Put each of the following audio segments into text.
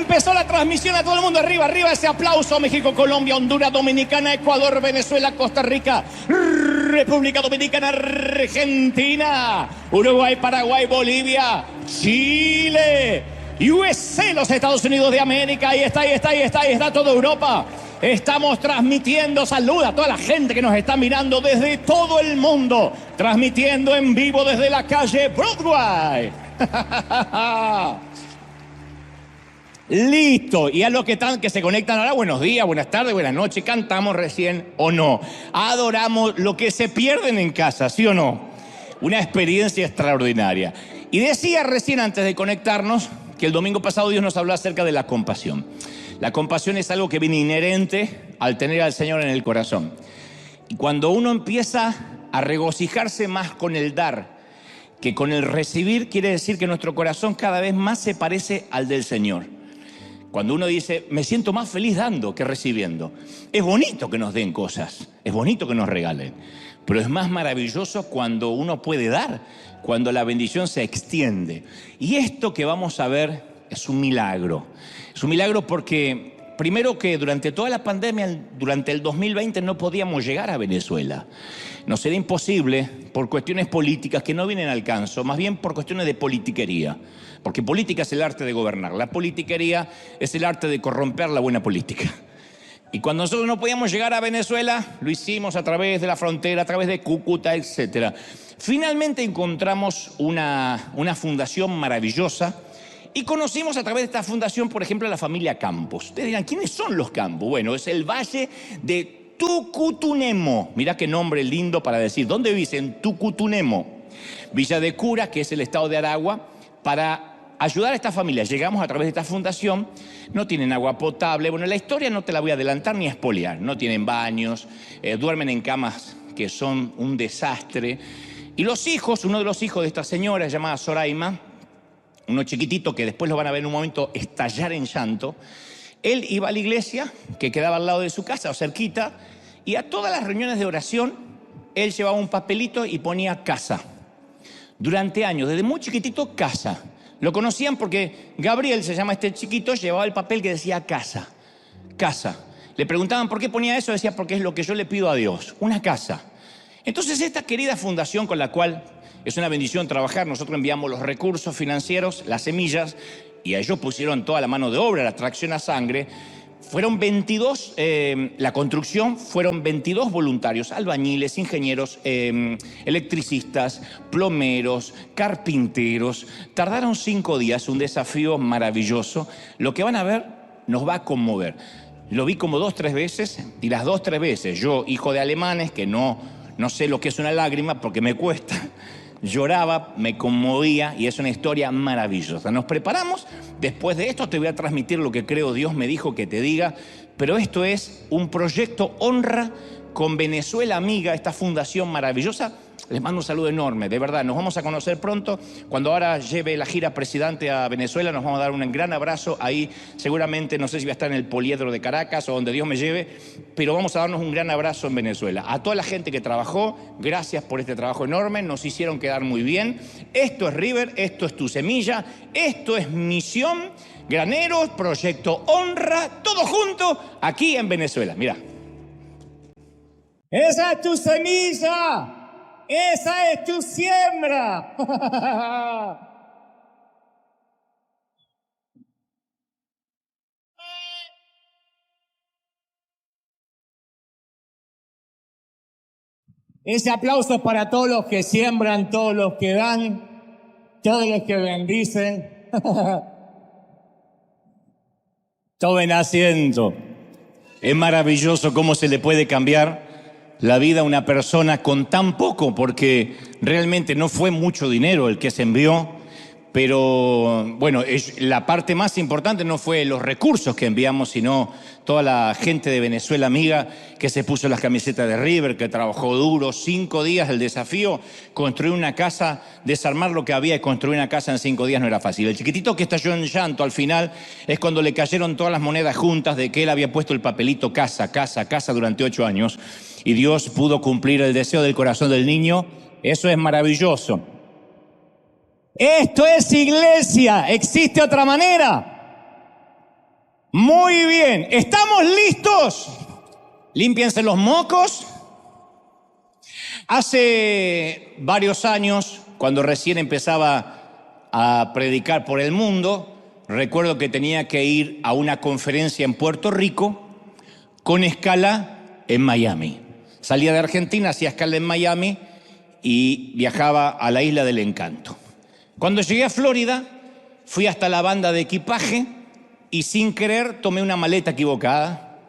empezó la transmisión a todo el mundo. Arriba, arriba ese aplauso. México, Colombia, Honduras, Dominicana, Ecuador, Venezuela, Costa Rica, República Dominicana, Argentina, Uruguay, Paraguay, Bolivia, Chile, USA, los Estados Unidos de América. Ahí está toda Europa. Estamos transmitiendo, saluda a toda la gente que nos está mirando desde todo el mundo, transmitiendo en vivo desde la calle Broadway. Listo. Y a los que están, que se conectan ahora, buenos días, buenas tardes, buenas noches. Cantamos recién o no. Adoramos lo que se pierden en casa, ¿sí o no? Una experiencia extraordinaria. Y decía recién antes de conectarnos que el domingo pasado Dios nos habló acerca de la compasión. La compasión es algo que viene inherente al tener al Señor en el corazón. Y cuando uno empieza a regocijarse más con el dar que con el recibir, quiere decir que nuestro corazón cada vez más se parece al del Señor. Cuando uno dice, me siento más feliz dando que recibiendo. Es bonito que nos den cosas, es bonito que nos regalen, pero es más maravilloso cuando uno puede dar, cuando la bendición se extiende. Y esto que vamos a ver es un milagro. Es un milagro porque, primero, que durante toda la pandemia, durante el 2020, no podíamos llegar a Venezuela. Nos era imposible por cuestiones políticas que no vienen al caso, más bien por cuestiones de politiquería. Porque política es el arte de gobernar, la politiquería es el arte de corromper la buena política. Y cuando nosotros no podíamos llegar a Venezuela, lo hicimos a través de la frontera, a través de Cúcuta, etc. Finalmente encontramos una fundación maravillosa. Y conocimos a través de esta fundación, por ejemplo, a la familia Campos. Ustedes dirán, ¿quiénes son los Campos? Bueno, es el valle de Tucutunemo. Mirá qué nombre lindo para decir. ¿Dónde vivís? En Tucutunemo. Villa de Cura, que es el estado de Aragua. Para ayudar a esta familia, llegamos a través de esta fundación. No tienen agua potable. Bueno, la historia no te la voy a adelantar ni a espolear. No tienen baños, duermen en camas que son un desastre. Y los hijos, uno de los hijos de esta señora llamada Zoraima, uno chiquitito que después lo van a ver en un momento estallar en llanto, él iba a la iglesia que quedaba al lado de su casa o cerquita, y a todas las reuniones de oración él llevaba un papelito y ponía casa. Durante años, desde muy chiquitito, casa. Lo conocían porque Gabriel, se llama este chiquito, llevaba el papel que decía casa, casa. Le preguntaban por qué ponía eso, decía porque es lo que yo le pido a Dios, una casa. Entonces esta querida fundación con la cual es una bendición trabajar, nosotros enviamos los recursos financieros, las semillas, y a ellos pusieron toda la mano de obra, la tracción a sangre. Fueron 22, la construcción, fueron 22 voluntarios, albañiles, ingenieros, electricistas, plomeros, carpinteros. Tardaron 5 días, un desafío maravilloso. Lo que van a ver nos va a conmover. Lo vi como 2 o 3 veces, y las 2 o 3 veces, yo, hijo de alemanes, que no sé lo que es una lágrima porque me cuesta, lloraba, me conmovía, y es una historia maravillosa. Nos preparamos. Después de esto te voy a transmitir lo que creo Dios me dijo que te diga, pero esto es un proyecto Honra con Venezuela Amiga, esta fundación maravillosa. Les mando un saludo enorme, de verdad. Nos vamos a conocer pronto. Cuando ahora lleve la gira presidente a Venezuela, nos vamos a dar un gran abrazo. Ahí seguramente, no sé si voy a estar en el Poliedro de Caracas o donde Dios me lleve, pero vamos a darnos un gran abrazo en Venezuela. A toda la gente que trabajó, gracias por este trabajo enorme. Nos hicieron quedar muy bien. Esto es River, esto es Tu Semilla, esto es Misión Graneros, Proyecto Honra, todo junto aquí en Venezuela. Mira. Esa es tu semilla. ¡Esa es tu siembra! Ese aplauso es para todos los que siembran, todos los que dan, todos los que bendicen. Tomen asiento. Es maravilloso cómo se le puede cambiar la vida a una persona con tan poco, porque realmente no fue mucho dinero el que se envió, pero bueno, la parte más importante no fue los recursos que enviamos, sino toda la gente de Venezuela Amiga que se puso las camisetas de River, que trabajó duro, 5 días el desafío, construir una casa, desarmar lo que había y construir una casa en 5 días no era fácil. El chiquitito que estalló en llanto al final es cuando le cayeron todas las monedas juntas de que él había puesto el papelito casa, casa, casa durante 8 años, y Dios pudo cumplir el deseo del corazón del niño. Eso es maravilloso. Esto es iglesia. ¿Existe otra manera? Muy bien, ¿estamos listos? Límpiense los mocos. Hace varios años, cuando recién empezaba a predicar por el mundo, recuerdo que tenía que ir a una conferencia en Puerto Rico con escala en Miami. Salía de Argentina, hacía escala en Miami y viajaba a la Isla del Encanto. Cuando llegué a Florida, fui hasta la banda de equipaje y sin querer tomé una maleta equivocada.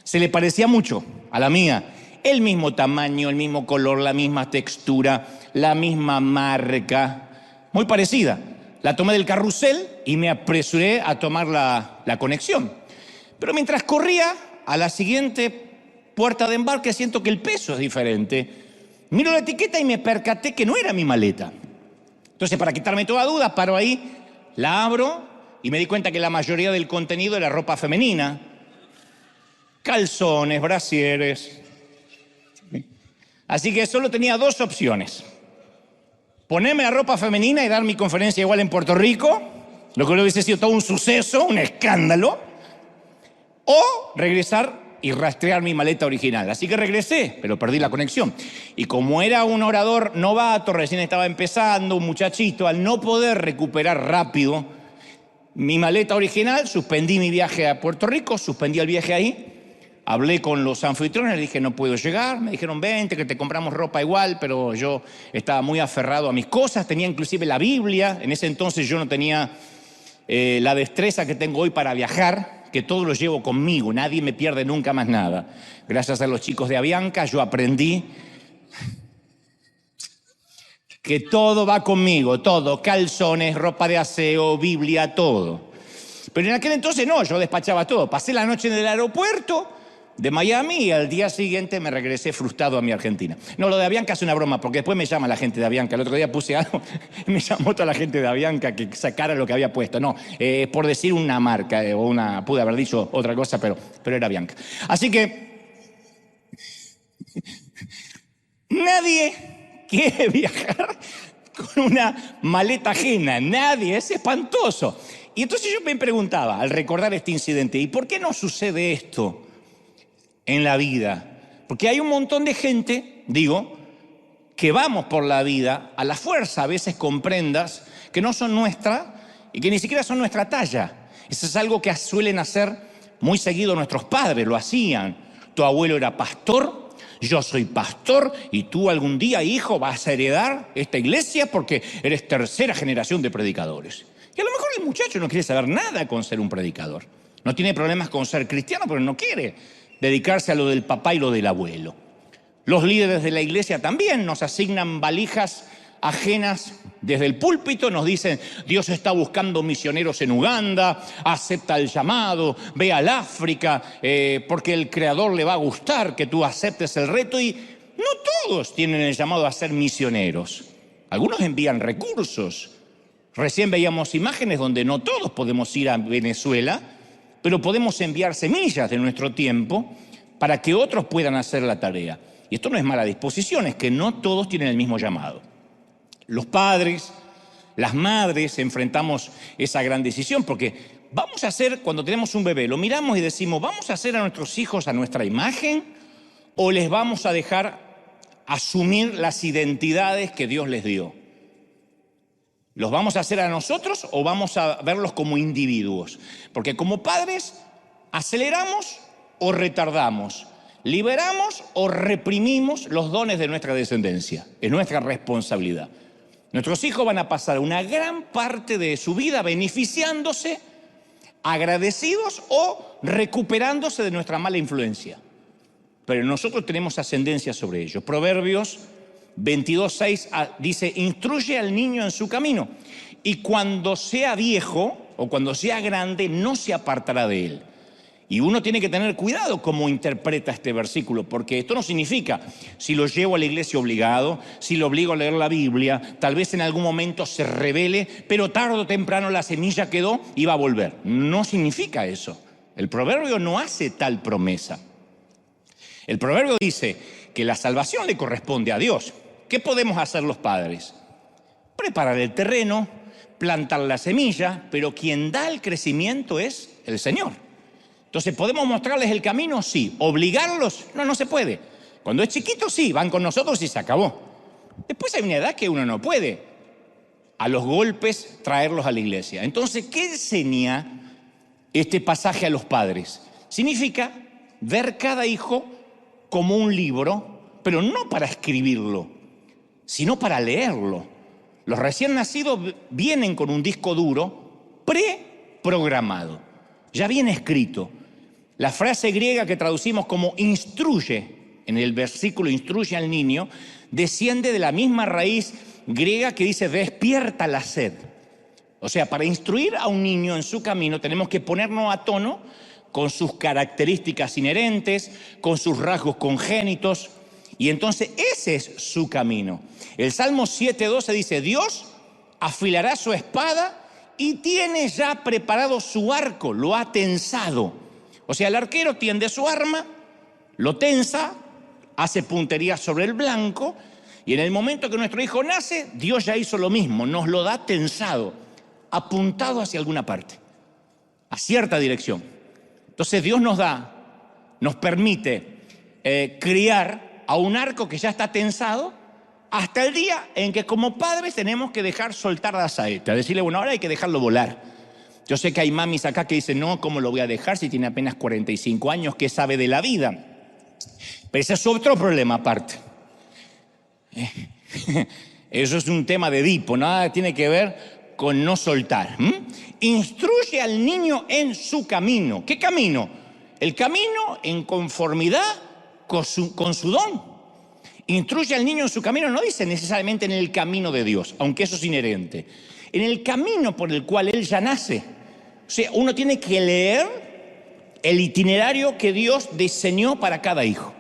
Se le parecía mucho a la mía. El mismo tamaño, el mismo color, la misma textura, la misma marca. Muy parecida. La tomé del carrusel y me apresuré a tomar la conexión. Pero mientras corría a la siguiente puerta de embarque, siento que el peso es diferente. Miro la etiqueta y me percaté que no era mi maleta. Entonces, para quitarme toda duda, paro ahí, la abro y me di cuenta que la mayoría del contenido era ropa femenina. Calzones, brasieres. Así que solo tenía dos opciones. Ponerme la ropa femenina y dar mi conferencia igual en Puerto Rico, lo que hubiese sido todo un suceso, un escándalo, o regresar y rastrear mi maleta original. Así que regresé, pero perdí la conexión. Y como era un orador novato, recién estaba empezando, un muchachito, al no poder recuperar rápido mi maleta original, suspendí mi viaje a Puerto Rico, suspendí el viaje ahí. Hablé con los anfitriones, les dije no puedo llegar, me dijeron vente que te compramos ropa igual, pero yo estaba muy aferrado a mis cosas, tenía inclusive la Biblia, en ese entonces yo no tenía la destreza que tengo hoy para viajar, que todo lo llevo conmigo, nadie me pierde nunca más nada. Gracias a los chicos de Avianca yo aprendí que todo va conmigo, todo, calzones, ropa de aseo, Biblia, todo. Pero en aquel entonces no, yo despachaba todo, pasé la noche en el aeropuerto de Miami y al día siguiente me regresé frustrado a mi Argentina. No, lo de Avianca es una broma, porque después me llama la gente de Avianca. El otro día puse algo y me llamó toda la gente de Avianca que sacara lo que había puesto. No, por decir una marca, pude haber dicho otra cosa, pero era Avianca. Así que nadie quiere viajar con una maleta ajena, nadie, es espantoso. Y entonces yo me preguntaba, al recordar este incidente, ¿y por qué no sucede esto en la vida? Porque hay un montón de gente, que vamos por la vida a la fuerza, a veces con prendas que no son nuestras y que ni siquiera son nuestra talla. Eso es algo que suelen hacer muy seguido nuestros padres, lo hacían. Tu abuelo era pastor, yo soy pastor y tú algún día, hijo, vas a heredar esta iglesia porque eres tercera generación de predicadores. Y a lo mejor el muchacho no quiere saber nada con ser un predicador. No tiene problemas con ser cristiano, pero no quiere dedicarse a lo del papá y lo del abuelo. Los líderes de la iglesia también nos asignan valijas ajenas desde el púlpito, nos dicen Dios está buscando misioneros en Uganda, acepta el llamado, ve al África, porque el Creador le va a gustar que tú aceptes el reto. Y no todos tienen el llamado a ser misioneros. Algunos envían recursos. Recién veíamos imágenes donde no todos podemos ir a Venezuela, pero podemos enviar semillas de nuestro tiempo para que otros puedan hacer la tarea. Y esto no es mala disposición, es que no todos tienen el mismo llamado. Los padres, las madres enfrentamos esa gran decisión porque vamos a hacer, cuando tenemos un bebé, lo miramos y decimos, ¿vamos a hacer a nuestros hijos a nuestra imagen o les vamos a dejar asumir las identidades que Dios les dio? ¿Los vamos a hacer a nosotros o vamos a verlos como individuos? Porque como padres aceleramos o retardamos, liberamos o reprimimos los dones de nuestra descendencia. Es nuestra responsabilidad. Nuestros hijos van a pasar una gran parte de su vida beneficiándose, agradecidos o recuperándose de nuestra mala influencia. Pero nosotros tenemos ascendencia sobre ellos. Proverbios 22:6 dice, instruye al niño en su camino y cuando sea viejo o cuando sea grande no se apartará de él. Y uno tiene que tener cuidado cómo interpreta este versículo, porque esto no significa si lo llevo a la iglesia obligado, si lo obligo a leer la Biblia, tal vez en algún momento se revele, pero tarde o temprano la semilla quedó y va a volver. No significa eso. El proverbio no hace tal promesa. El proverbio dice que la salvación le corresponde a Dios. ¿Qué podemos hacer los padres? Preparar el terreno, plantar la semilla, pero quien da el crecimiento es el Señor. Entonces, ¿podemos mostrarles el camino? Sí. ¿Obligarlos? No, no se puede. Cuando es chiquito, sí, van con nosotros y se acabó. Después hay una edad que uno no puede a los golpes traerlos a la iglesia. Entonces, ¿qué enseña este pasaje a los padres? Significa ver cada hijo como un libro, pero no para escribirlo, sino para leerlo. Los recién nacidos vienen con un disco duro preprogramado, ya viene escrito. La frase griega que traducimos como instruye, en el versículo instruye al niño, desciende de la misma raíz griega que dice despierta la sed. O sea, para instruir a un niño en su camino tenemos que ponernos a tono con sus características inherentes, con sus rasgos congénitos, y entonces ese es su camino. El Salmo 7:12 dice, Dios afilará su espada y tiene ya preparado su arco, lo ha tensado. O sea, el arquero tiende su arma, lo tensa, hace puntería sobre el blanco, y en el momento que nuestro hijo nace, Dios ya hizo lo mismo, nos lo da tensado, apuntado hacia alguna parte, a cierta dirección. Entonces Dios nos permite criar a un arco que ya está tensado hasta el día en que como padres tenemos que dejar soltar la saeta, decirle, bueno, ahora hay que dejarlo volar. Yo sé que hay mamis acá que dicen, no, ¿cómo lo voy a dejar si tiene apenas 45 años? ¿Qué sabe de la vida? Pero ese es otro problema aparte. Eso es un tema de Edipo, nada tiene que ver con no soltar. Instruye al niño en su camino. ¿Qué camino? El camino en conformidad con su don. Instruye al niño en su camino, no dice necesariamente en el camino de Dios, aunque eso es inherente. En el camino por el cual él ya nace. O sea, uno tiene que leer el itinerario que Dios diseñó para cada hijo.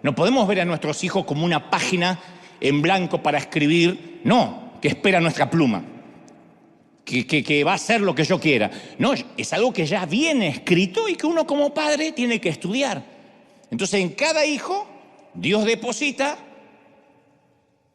No podemos ver a nuestros hijos como una página en blanco para escribir, no, que espera nuestra pluma, que va a hacer lo que yo quiera. No, es algo que ya viene escrito y que uno como padre tiene que estudiar. Entonces en cada hijo Dios deposita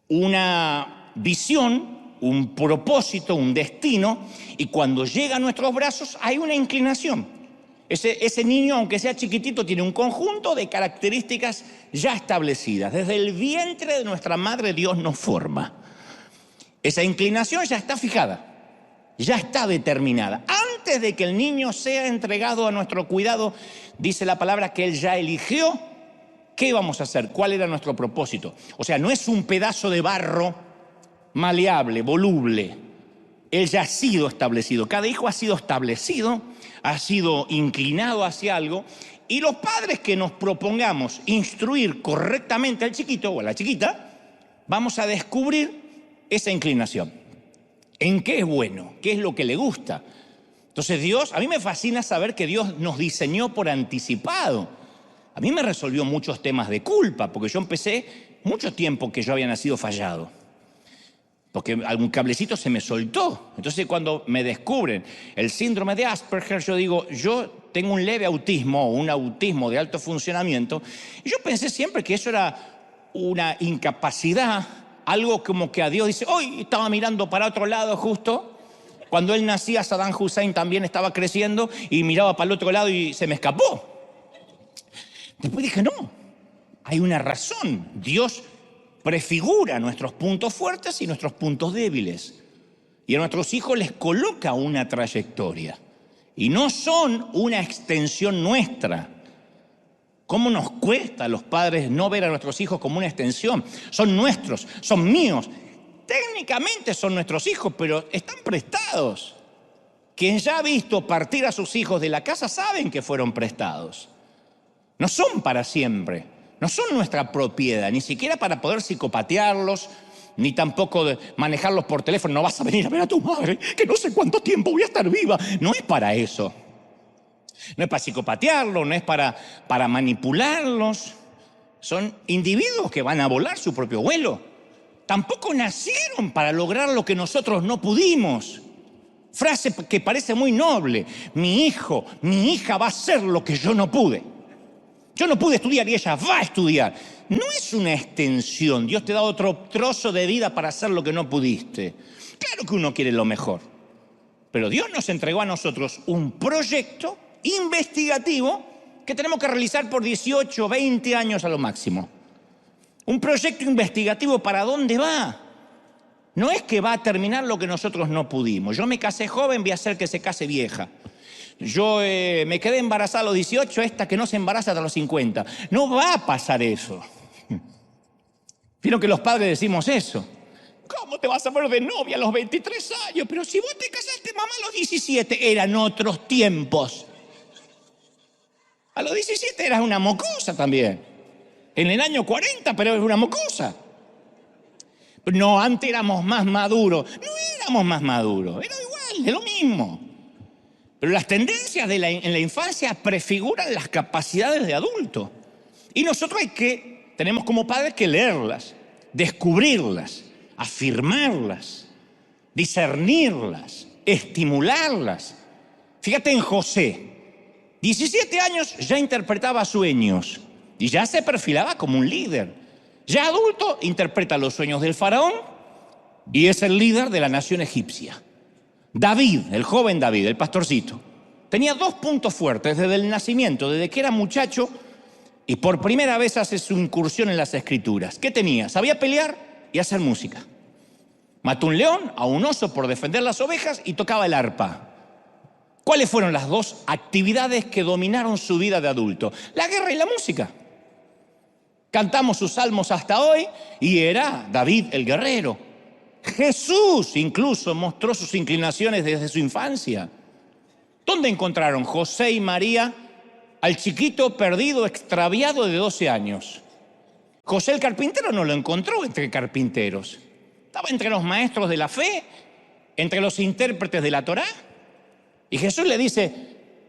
una visión, un propósito, un destino, y cuando llega a nuestros brazos hay una inclinación. Ese niño, aunque sea chiquitito, tiene un conjunto de características ya establecidas. Desde el vientre de nuestra madre Dios nos forma. Esa inclinación ya está fijada, ya está determinada. Antes de que el niño sea entregado a nuestro cuidado, dice la palabra que Él ya eligió qué vamos a hacer, cuál era nuestro propósito. O sea, no es un pedazo de barro maleable, voluble. Él ya ha sido establecido. Cada hijo ha sido establecido, ha sido inclinado hacia algo, y los padres que nos propongamos instruir correctamente al chiquito o a la chiquita, vamos a descubrir esa inclinación. ¿En qué es bueno? ¿Qué es lo que le gusta? Entonces Dios, a mí me fascina saber que Dios nos diseñó por anticipado. A mí me resolvió muchos temas de culpa, porque yo empecé mucho tiempo que yo había nacido fallado. Porque algún cablecito se me soltó. Entonces cuando me descubren el síndrome de Asperger, yo digo, yo tengo un leve autismo o un autismo de alto funcionamiento. Y yo pensé siempre que eso era una incapacidad, algo como que a Dios dice, hoy estaba mirando para otro lado justo. Cuando él nacía, Saddam Hussein también estaba creciendo y miraba para el otro lado y se me escapó. Después dije, no, hay una razón. Dios prefigura nuestros puntos fuertes y nuestros puntos débiles. Y a nuestros hijos les coloca una trayectoria. Y no son una extensión nuestra. ¿Cómo nos cuesta a los padres no ver a nuestros hijos como una extensión? Son nuestros, son míos. Técnicamente son nuestros hijos, pero están prestados. Quien ya ha visto partir a sus hijos de la casa saben que fueron prestados. No son para siempre. No son nuestra propiedad, ni siquiera para poder psicopatearlos, ni tampoco manejarlos por teléfono. No vas a venir a ver a tu madre, que no sé cuánto tiempo voy a estar viva. No es para eso. No es para psicopatearlos, no es para manipularlos. Son individuos que van a volar su propio vuelo. Tampoco nacieron para lograr lo que nosotros no pudimos. Frase que parece muy noble. Mi hijo, mi hija va a hacer lo que yo no pude. Yo no pude estudiar y ella va a estudiar. No es una extensión. Dios te da otro trozo de vida para hacer lo que no pudiste. Claro que uno quiere lo mejor. Pero Dios nos entregó a nosotros un proyecto investigativo que tenemos que realizar por 18, 20 años a lo máximo. Un proyecto investigativo, ¿para dónde va? No es que va a terminar lo que nosotros no pudimos. Yo me casé joven, voy a hacer que se case vieja. Yo me quedé embarazada a los 18, esta que no se embaraza hasta los 50. No va a pasar eso. Vieron que los padres decimos eso. ¿Cómo te vas a poner de novia a los 23 años? Pero si vos te casaste, mamá, a los 17. Eran otros tiempos. A los 17 eras una mocosa también. En el año 40, pero eres una mocosa. No, antes éramos más maduros. No éramos más maduros, era igual, es lo mismo. Pero las tendencias en la infancia prefiguran las capacidades de adulto. Y nosotros tenemos como padres que leerlas, descubrirlas, afirmarlas, discernirlas, estimularlas. Fíjate en José, 17 años ya interpretaba sueños y ya se perfilaba como un líder. Ya adulto interpreta los sueños del faraón y es el líder de la nación egipcia. David, el joven David, el pastorcito, tenía 2 puntos fuertes desde el nacimiento, desde que era muchacho y por primera vez hace su incursión en las escrituras. ¿Qué tenía? Sabía pelear y hacer música. Mató un león, a un oso por defender las ovejas y tocaba el arpa. ¿Cuáles fueron las 2 actividades que dominaron su vida de adulto? La guerra y la música. Cantamos sus salmos hasta hoy y era David el guerrero. Jesús incluso mostró sus inclinaciones desde su infancia. ¿Dónde encontraron José y María al chiquito perdido, extraviado de 12 años? José el carpintero no lo encontró entre carpinteros. Estaba entre los maestros de la fe, entre los intérpretes de la Torá. Y Jesús le dice,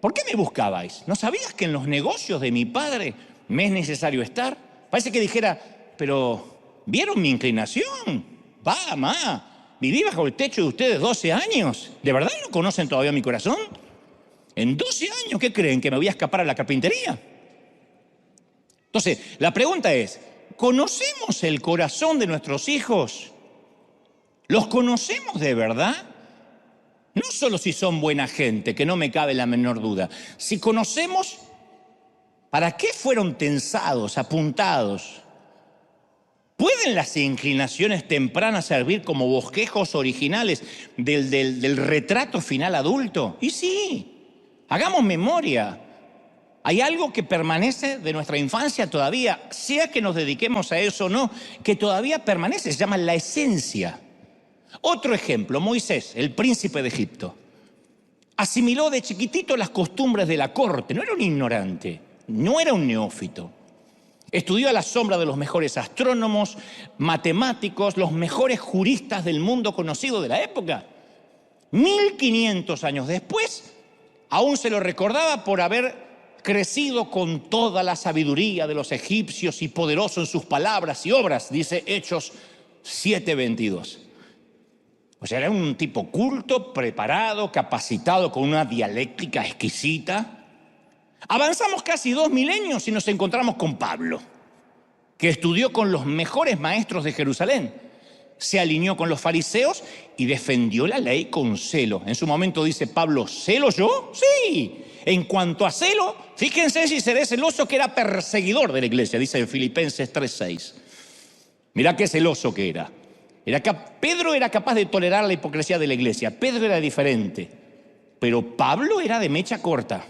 ¿por qué me buscabais? ¿No sabías que en los negocios de mi padre me es necesario estar? Parece que dijera, pero ¿vieron mi inclinación? Va, ma, viví bajo el techo de ustedes 12 años. ¿De verdad no conocen todavía mi corazón? En 12 años, ¿qué creen? ¿Que me voy a escapar a la carpintería? Entonces, la pregunta es, ¿conocemos el corazón de nuestros hijos? ¿Los conocemos de verdad? No solo si son buena gente, que no me cabe la menor duda. Si conocemos para qué fueron tensados, apuntados. ¿Pueden las inclinaciones tempranas servir como bosquejos originales del retrato final adulto? Y sí, hagamos memoria. Hay algo que permanece de nuestra infancia todavía, sea que nos dediquemos a eso o no, que todavía permanece, se llama la esencia. Otro ejemplo, Moisés, el príncipe de Egipto. Asimiló de chiquitito las costumbres de la corte, no era un ignorante, no era un neófito. Estudió a la sombra de los mejores astrónomos, matemáticos, los mejores juristas del mundo conocido de la época. 1500 años después, aún se lo recordaba por haber crecido con toda la sabiduría de los egipcios y poderoso en sus palabras y obras, dice Hechos 7:22. O sea, era un tipo culto, preparado, capacitado, con una dialéctica exquisita. Avanzamos casi 2 milenios y nos encontramos con Pablo, que estudió con los mejores maestros de Jerusalén. Se alineó con los fariseos y defendió la ley con celo. En su momento dice Pablo, ¿celo yo? Sí. En cuanto a celo, fíjense si seré celoso, que era perseguidor de la iglesia, dice en Filipenses 3:6. Mirá qué celoso que era. Pedro era capaz de tolerar la hipocresía de la iglesia. Pedro era diferente. Pero Pablo era de mecha corta.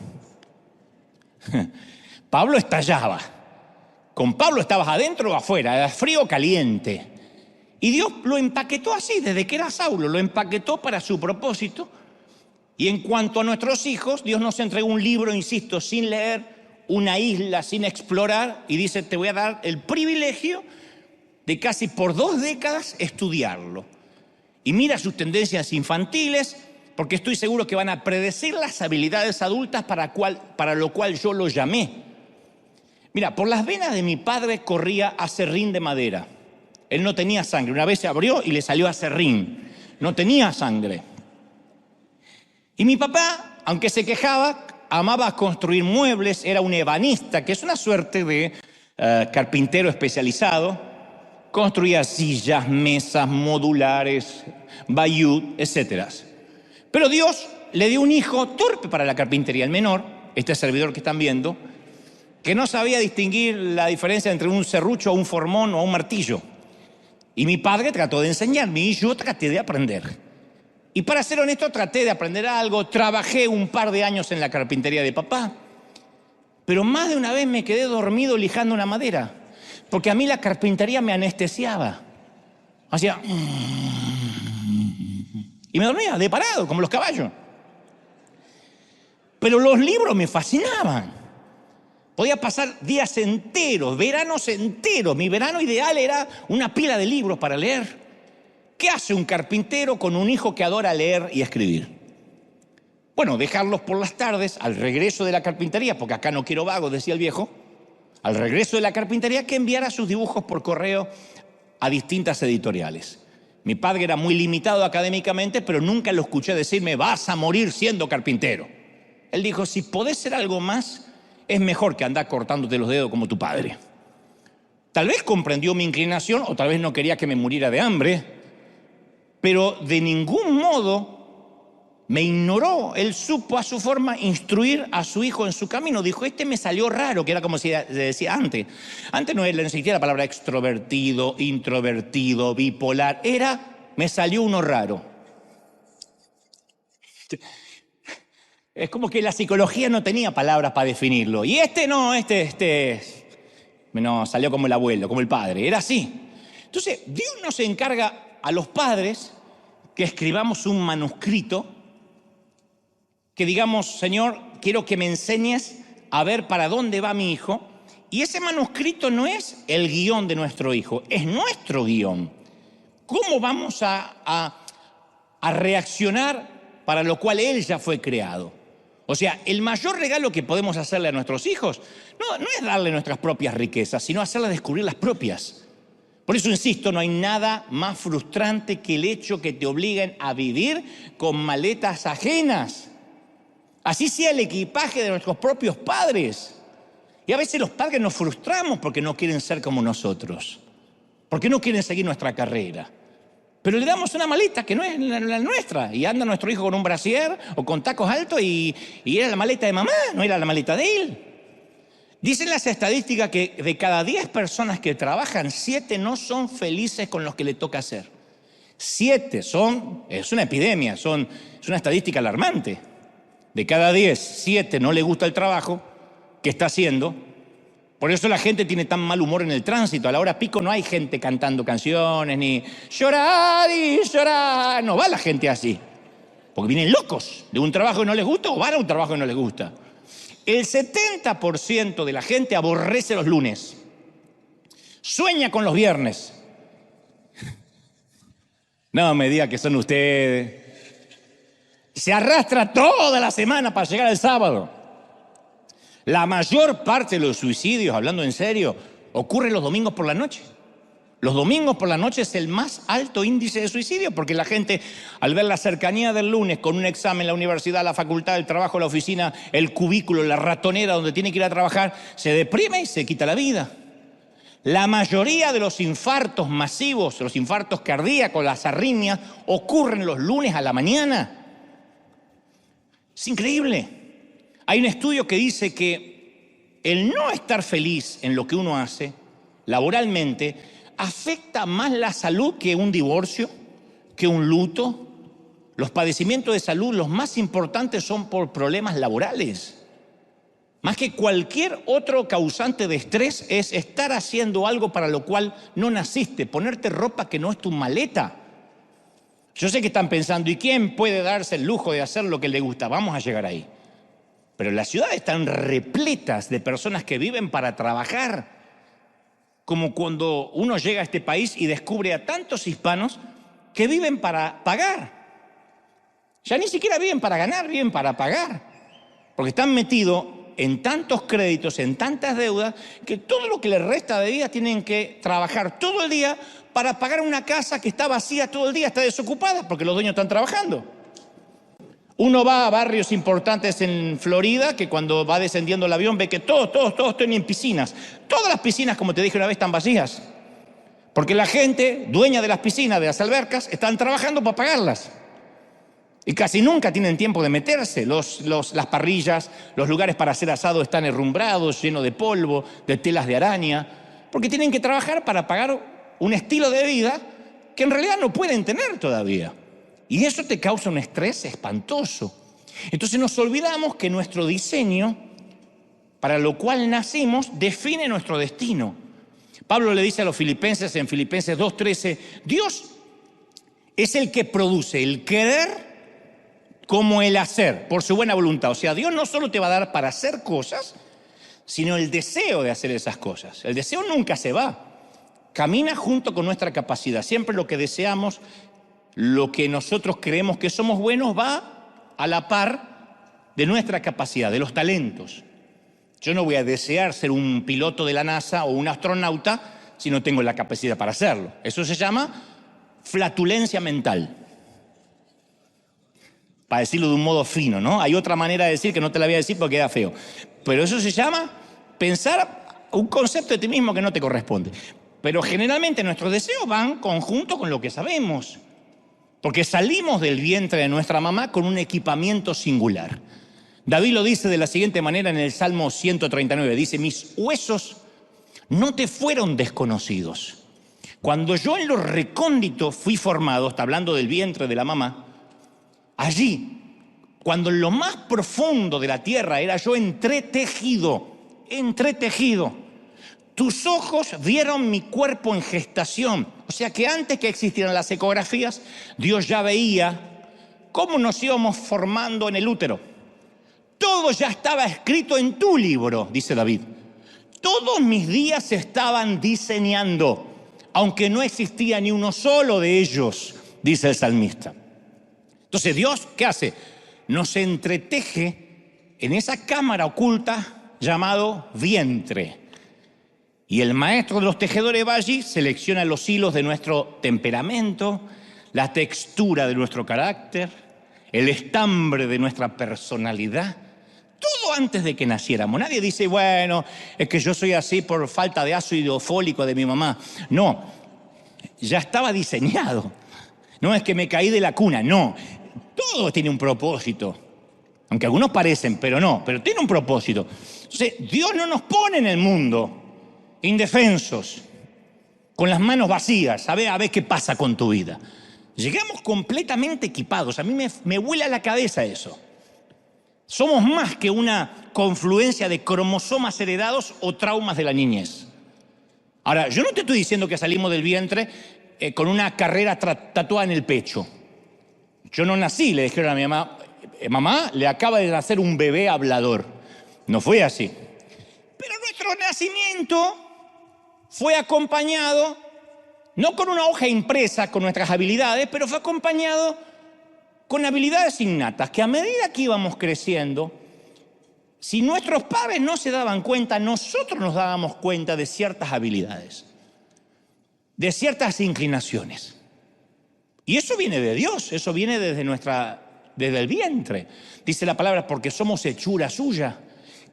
Pablo estallaba. Con Pablo estabas adentro o afuera, era frío o caliente. Y Dios lo empaquetó así, desde que era Saulo, lo empaquetó para su propósito. Y en cuanto a nuestros hijos, Dios nos entregó un libro, insisto, sin leer, una isla sin explorar, y dice, te voy a dar el privilegio de casi por 2 décadas estudiarlo. Y mira sus tendencias infantiles, porque estoy seguro que van a predecir las habilidades adultas para lo cual yo lo llamé. Mira, por las venas de mi padre corría aserrín de madera. Él no tenía sangre. Una vez se abrió y le salió aserrín. No tenía sangre. Y mi papá, aunque se quejaba, amaba construir muebles. Era un ebanista, que es una suerte de carpintero especializado. Construía sillas, mesas, modulares, bayud, etc. Pero Dios le dio un hijo torpe para la carpintería, el menor, este servidor que están viendo, que no sabía distinguir la diferencia entre un serrucho, un formón o un martillo. Y mi padre trató de enseñarme y yo traté de aprender. Y para ser honesto, traté de aprender algo, trabajé un par de años en la carpintería de papá, pero más de una vez me quedé dormido lijando una madera, porque a mí la carpintería me anestesiaba. Hacía... y me dormía de parado, como los caballos. Pero los libros me fascinaban. Podía pasar días enteros, veranos enteros. Mi verano ideal era una pila de libros para leer. ¿Qué hace un carpintero con un hijo que adora leer y escribir? Bueno, dejarlos por las tardes, al regreso de la carpintería, porque acá no quiero vagos, decía el viejo, al regreso de la carpintería, que enviara sus dibujos por correo a distintas editoriales. Mi padre era muy limitado académicamente, pero nunca lo escuché decirme, vas a morir siendo carpintero. Él dijo, si podés ser algo más, es mejor que andar cortándote los dedos como tu padre. Tal vez comprendió mi inclinación, o tal vez no quería que me muriera de hambre, pero de ningún modo me ignoró. Él supo a su forma instruir a su hijo en su camino. Dijo, este me salió raro, que era como se decía antes. Antes no existía la palabra extrovertido, introvertido, bipolar. Me salió uno raro. Es como que la psicología no tenía palabras para definirlo. Y no, salió como el abuelo, como el padre. Era así. Entonces, Dios nos encarga a los padres que escribamos un manuscrito, que digamos, Señor, quiero que me enseñes a ver para dónde va mi hijo. Y ese manuscrito no es el guión de nuestro hijo, es nuestro guión. ¿Cómo vamos a reaccionar para lo cual él ya fue creado? O sea, el mayor regalo que podemos hacerle a nuestros hijos no es darle nuestras propias riquezas, sino hacerle descubrir las propias. Por eso insisto, no hay nada más frustrante que el hecho que te obliguen a vivir con maletas ajenas. Así sea el equipaje de nuestros propios padres. Y a veces los padres nos frustramos porque no quieren ser como nosotros, porque no quieren seguir nuestra carrera. Pero le damos una maleta que no es la nuestra, y anda nuestro hijo con un brasier o con tacos altos y era la maleta de mamá, no era la maleta de él. Dicen las estadísticas que de cada 10 personas que trabajan, 7 no son felices con lo que le toca hacer. 7 es una epidemia, es una estadística alarmante. De cada 10, 7 no le gusta el trabajo que está haciendo. Por eso la gente tiene tan mal humor en el tránsito. A la hora pico no hay gente cantando canciones, ni llorar y llorar. No va la gente así. Porque vienen locos de un trabajo que no les gusta o van a un trabajo que no les gusta. El 70% de la gente aborrece los lunes. Sueña con los viernes. No me diga que son ustedes. Se arrastra toda la semana para llegar al sábado. La mayor parte de los suicidios, hablando en serio, ocurre los domingos por la noche. Los domingos por la noche es el más alto índice de suicidio, porque la gente, al ver la cercanía del lunes con un examen, la universidad, la facultad, el trabajo, la oficina, el cubículo, la ratonera donde tiene que ir a trabajar, se deprime y se quita la vida. La mayoría de los infartos masivos, los infartos cardíacos, las arritmias, ocurren los lunes a la mañana. Es increíble. Hay un estudio que dice que el no estar feliz en lo que uno hace, laboralmente, afecta más la salud que un divorcio, que un luto. Los padecimientos de salud, los más importantes, son por problemas laborales. Más que cualquier otro causante de estrés es estar haciendo algo para lo cual no naciste, ponerte ropa que no es tu maleta. Yo sé que están pensando, ¿y quién puede darse el lujo de hacer lo que le gusta? Vamos a llegar ahí. Pero las ciudades están repletas de personas que viven para trabajar. Como cuando uno llega a este país y descubre a tantos hispanos que viven para pagar. Ya ni siquiera viven para ganar, viven para pagar. Porque están metidos en tantos créditos, en tantas deudas, que todo lo que les resta de vida tienen que trabajar todo el día para pagar una casa que está vacía todo el día, está desocupada, porque los dueños están trabajando. Uno va a barrios importantes en Florida, que cuando va descendiendo el avión ve que todos tienen piscinas. Todas las piscinas, como te dije una vez, están vacías. Porque la gente, dueña de las piscinas, de las albercas, están trabajando para pagarlas. Y casi nunca tienen tiempo de meterse. Las parrillas, los lugares para hacer asado están herrumbrados, llenos de polvo, de telas de araña, porque tienen que trabajar para pagar un estilo de vida que en realidad no pueden tener todavía. Y eso te causa un estrés espantoso. Entonces nos olvidamos que nuestro diseño, para lo cual nacimos, define nuestro destino. Pablo le dice a los filipenses en Filipenses 2:13, Dios es el que produce el querer como el hacer, por su buena voluntad. O sea, Dios no solo te va a dar para hacer cosas, sino el deseo de hacer esas cosas. El deseo nunca se va. Camina junto con nuestra capacidad. Siempre lo que deseamos, lo que nosotros creemos que somos buenos, va a la par de nuestra capacidad, de los talentos. Yo no voy a desear ser un piloto de la NASA o un astronauta si no tengo la capacidad para hacerlo. Eso se llama flatulencia mental. Para decirlo de un modo fino, ¿no? Hay otra manera de decir que no te la voy a decir porque queda feo. Pero eso se llama pensar un concepto de ti mismo que no te corresponde. Pero generalmente nuestros deseos van conjunto con lo que sabemos. Porque salimos del vientre de nuestra mamá con un equipamiento singular. David lo dice de la siguiente manera en el Salmo 139. Dice, mis huesos no te fueron desconocidos. Cuando yo en lo recóndito fui formado, está hablando del vientre de la mamá, allí, cuando en lo más profundo de la tierra era yo entretejido, tus ojos vieron mi cuerpo en gestación. O sea que antes que existieran las ecografías, Dios ya veía cómo nos íbamos formando en el útero. Todo ya estaba escrito en tu libro, dice David. Todos mis días se estaban diseñando, aunque no existía ni uno solo de ellos, dice el salmista. Entonces Dios, ¿qué hace? Nos entreteje en esa cámara oculta llamado vientre. Y el maestro de los tejedores va allí, selecciona los hilos de nuestro temperamento, la textura de nuestro carácter, el estambre de nuestra personalidad. Todo antes de que naciéramos. Nadie dice, bueno, es que yo soy así por falta de ácido fólico de mi mamá. No, ya estaba diseñado. No es que me caí de la cuna, no. Todo tiene un propósito. Aunque algunos parecen, pero no, pero tiene un propósito. Entonces, Dios no nos pone en el mundo indefensos, con las manos vacías, a ver qué pasa con tu vida. Llegamos completamente equipados. A mí me vuela la cabeza eso. Somos más que una confluencia de cromosomas heredados o traumas de la niñez. Ahora, yo no te estoy diciendo que salimos del vientre con una carrera tatuada en el pecho. Yo no nací, le dijeron a mi mamá, mamá, le acaba de nacer un bebé hablador. No fue así. Pero nuestro nacimiento fue acompañado, no con una hoja impresa con nuestras habilidades, pero fue acompañado con habilidades innatas, que a medida que íbamos creciendo, si nuestros padres no se daban cuenta, nosotros nos dábamos cuenta de ciertas habilidades, de ciertas inclinaciones. Y eso viene de Dios, eso viene desde el vientre. Dice la palabra, porque somos hechura suya,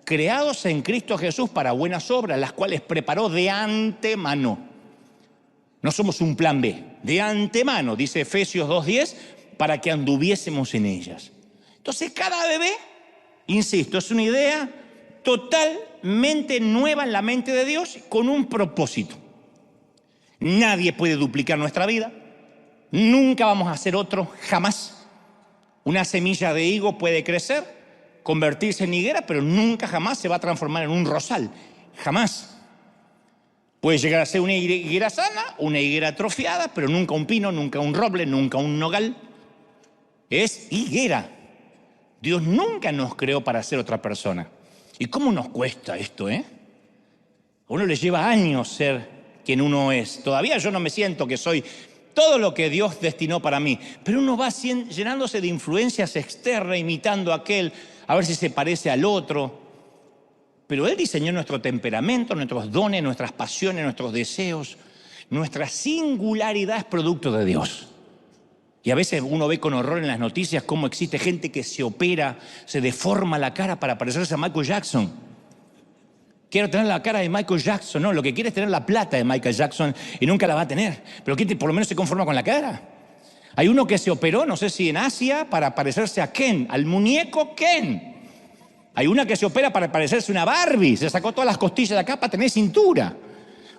creados en Cristo Jesús para buenas obras, las cuales preparó de antemano. No somos un plan B, de antemano, dice Efesios 2:10, para que anduviésemos en ellas. Entonces cada bebé, insisto, es una idea totalmente nueva en la mente de Dios con un propósito. Nadie puede duplicar nuestra vida, nunca vamos a hacer otro, jamás. Una semilla de higo puede crecer, convertirse en higuera, pero nunca jamás se va a transformar en un rosal, jamás. Puede llegar a ser una higuera sana, una higuera atrofiada, pero nunca un pino, nunca un roble, nunca un nogal. Es higuera. Dios nunca nos creó para ser otra persona. ¿Y cómo nos cuesta esto, A uno le lleva años ser quien uno es. Todavía yo no me siento que soy todo lo que Dios destinó para mí, pero uno va llenándose de influencias externas, imitando a aquel, a ver si se parece al otro. Pero Él diseñó nuestro temperamento, nuestros dones, nuestras pasiones, nuestros deseos. Nuestra singularidad es producto de Dios. Y a veces uno ve con horror en las noticias cómo existe gente que se opera, se deforma la cara para parecerse a Michael Jackson. Quiero tener la cara de Michael Jackson. No, lo que quiere es tener la plata de Michael Jackson y nunca la va a tener. Pero ¿qué por lo menos se conforma con la cara? Hay uno que se operó, no sé si en Asia, para parecerse a Ken, al muñeco Ken. Hay una que se opera para parecerse a una Barbie, se sacó todas las costillas de acá para tener cintura.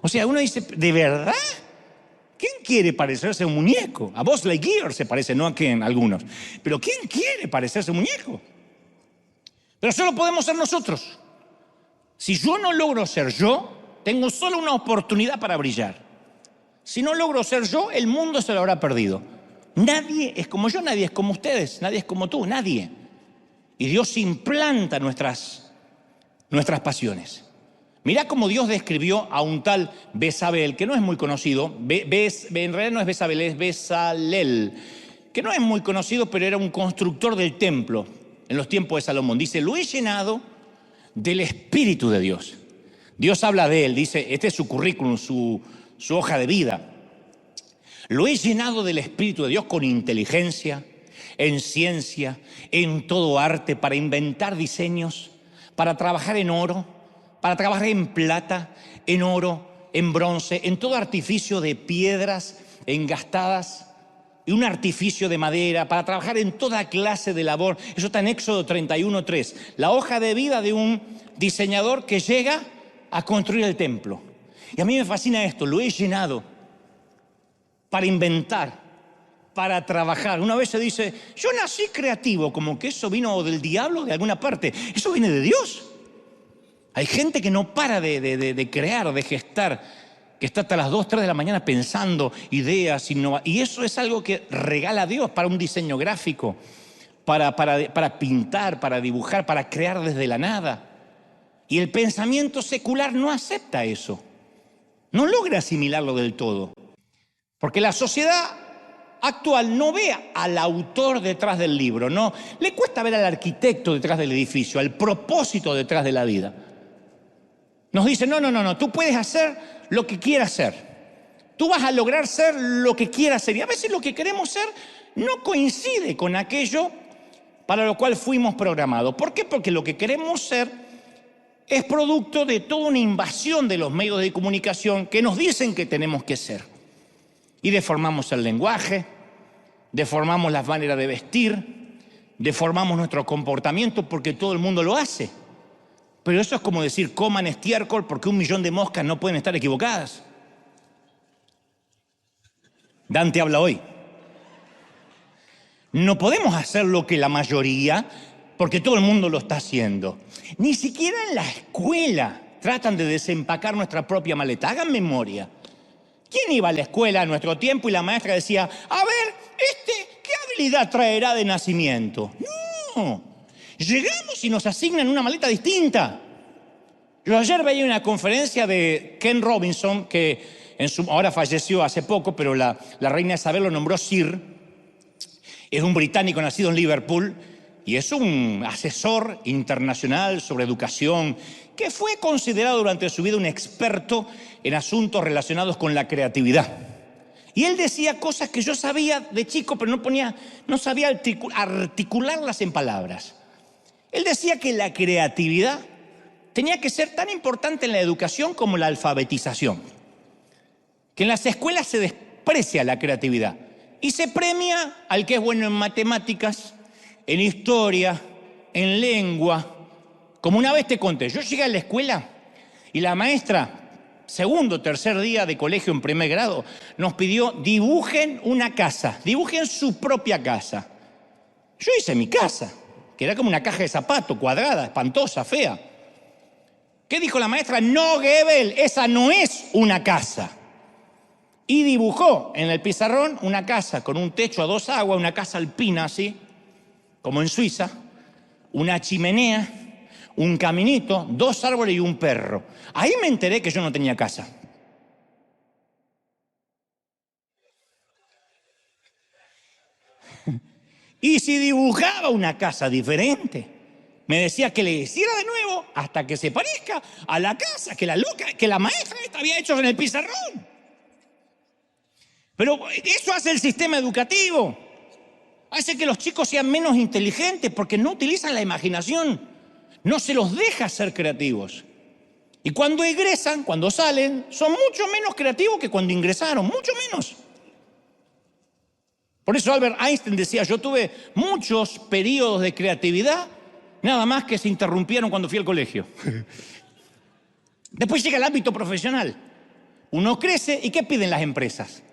O sea, uno dice, ¿de verdad? ¿Quién quiere parecerse a un muñeco? A Buzz Lightyear se parece, no a Ken, algunos. Pero ¿quién quiere parecerse a un muñeco? Pero solo podemos ser nosotros. Si yo no logro ser yo, tengo solo una oportunidad para brillar. Si no logro ser yo, el mundo se lo habrá perdido. Nadie es como yo, nadie es como ustedes, nadie es como tú, nadie. Y Dios implanta nuestras pasiones. Mirá cómo Dios describió a un tal Bezalel, que no es muy conocido. En realidad no es Bezalel, es Bezalel, que no es muy conocido, pero era un constructor del templo en los tiempos de Salomón. Dice, lo he llenado del Espíritu de Dios. Dios habla de él, dice, este es su currículum, su hoja de vida. Lo he llenado del Espíritu de Dios con inteligencia, en ciencia, en todo arte, para inventar diseños, para trabajar en oro, para trabajar en plata, en oro, en bronce, en todo artificio de piedras engastadas y un artificio de madera, para trabajar en toda clase de labor. Eso está en Éxodo 31:3. La hoja de vida de un diseñador que llega a construir el templo. Y a mí me fascina esto, lo he llenado para inventar, para trabajar. Una vez se dice, yo nací creativo, como que eso vino del diablo de alguna parte. Eso viene de Dios. Hay gente que no para de crear, de gestar, que está hasta las 2, 3 de la mañana pensando ideas, y eso es algo que regala Dios para un diseño gráfico, para pintar, para dibujar, para crear desde la nada. Y el pensamiento secular no acepta eso, no logra asimilarlo del todo, porque la sociedad actual no ve al autor detrás del libro, no le cuesta ver al arquitecto detrás del edificio, al propósito detrás de la vida. Nos dice, no, tú puedes hacer lo que quieras ser. Tú vas a lograr ser lo que quieras ser. Y a veces lo que queremos ser no coincide con aquello para lo cual fuimos programados. ¿Por qué? Porque lo que queremos ser es producto de toda una invasión de los medios de comunicación que nos dicen que tenemos que ser. Y deformamos el lenguaje, deformamos las maneras de vestir, deformamos nuestro comportamiento porque todo el mundo lo hace. Pero eso es como decir, coman estiércol porque 1.000.000 de moscas no pueden estar equivocadas. Dante habla hoy. No podemos hacer lo que la mayoría, porque todo el mundo lo está haciendo. Ni siquiera en la escuela tratan de desempacar nuestra propia maleta. Hagan memoria. ¿Quién iba a la escuela a nuestro tiempo y la maestra decía, a ver, ¿qué habilidad traerá de nacimiento? No. Llegamos y nos asignan una maleta distinta. Yo ayer veía una conferencia de Ken Robinson, que ahora falleció hace poco, pero la reina Isabel lo nombró Sir. Es un británico nacido en Liverpool y es un asesor internacional sobre educación que fue considerado durante su vida un experto en asuntos relacionados con la creatividad. Y él decía cosas que yo sabía de chico, pero no sabía articularlas en palabras. Él decía que la creatividad tenía que ser tan importante en la educación como la alfabetización. Que en las escuelas se desprecia la creatividad y se premia al que es bueno en matemáticas, en historia, en lengua. Como una vez te conté, yo llegué a la escuela y la maestra, segundo, tercer día de colegio en primer grado, nos pidió dibujen una casa, dibujen su propia casa. Yo hice mi casa, que era como una caja de zapato, cuadrada, espantosa, fea. ¿Qué dijo la maestra? No, Goebel, esa no es una casa. Y dibujó en el pizarrón una casa con un techo a 2 aguas, una casa alpina así, como en Suiza, una chimenea, un caminito, 2 árboles y un perro. Ahí me enteré que yo no tenía casa. Y si dibujaba una casa diferente, me decía que le hiciera de nuevo hasta que se parezca a la casa que la maestra esta había hecho en el pizarrón. Pero eso hace el sistema educativo. Hace que los chicos sean menos inteligentes porque no utilizan la imaginación. No se los deja ser creativos. Y cuando egresan, cuando salen, son mucho menos creativos que cuando ingresaron, mucho menos. Por eso Albert Einstein decía, yo tuve muchos periodos de creatividad, nada más que se interrumpieron cuando fui al colegio. Después llega el ámbito profesional. Uno crece y ¿qué piden las empresas?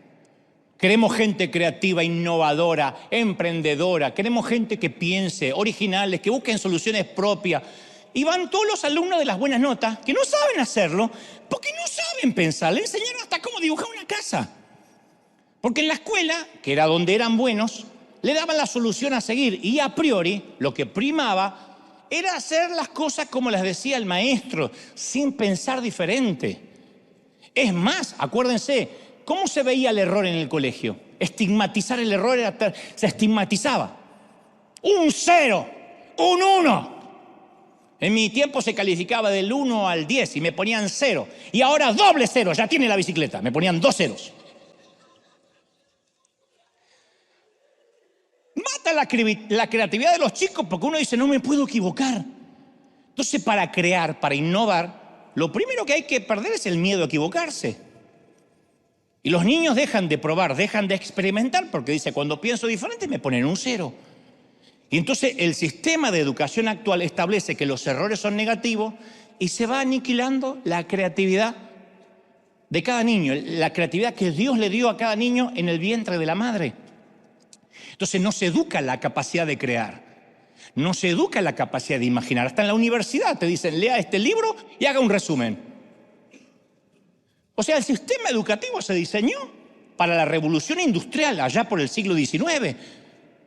Queremos gente creativa, innovadora, emprendedora. Queremos gente que piense, originales, que busquen soluciones propias. Y van todos los alumnos de las buenas notas que no saben hacerlo porque no saben pensar. Le enseñaron hasta cómo dibujar una casa. Porque en la escuela, que era donde eran buenos, le daban la solución a seguir. Y a priori, lo que primaba era hacer las cosas como las decía el maestro, sin pensar diferente. Es más, acuérdense, ¿cómo se veía el error en el colegio? Estigmatizar el error se estigmatizaba. Un 0, un 1. En mi tiempo se calificaba del 1 al 10 y me ponían 0. Y ahora doble 0, ya tiene la bicicleta, me ponían 2 ceros. Mata la creatividad de los chicos porque uno dice, no me puedo equivocar. Entonces, para crear, para innovar, lo primero que hay que perder es el miedo a equivocarse. Y los niños dejan de probar, dejan de experimentar porque dice, cuando pienso diferente me ponen un 0. Y entonces el sistema de educación actual establece que los errores son negativos y se va aniquilando la creatividad de cada niño, la creatividad que Dios le dio a cada niño en el vientre de la madre. Entonces no se educa la capacidad de crear, no se educa la capacidad de imaginar. Hasta en la universidad te dicen, lea este libro y haga un resumen. O sea, el sistema educativo se diseñó para la revolución industrial allá por el siglo XIX.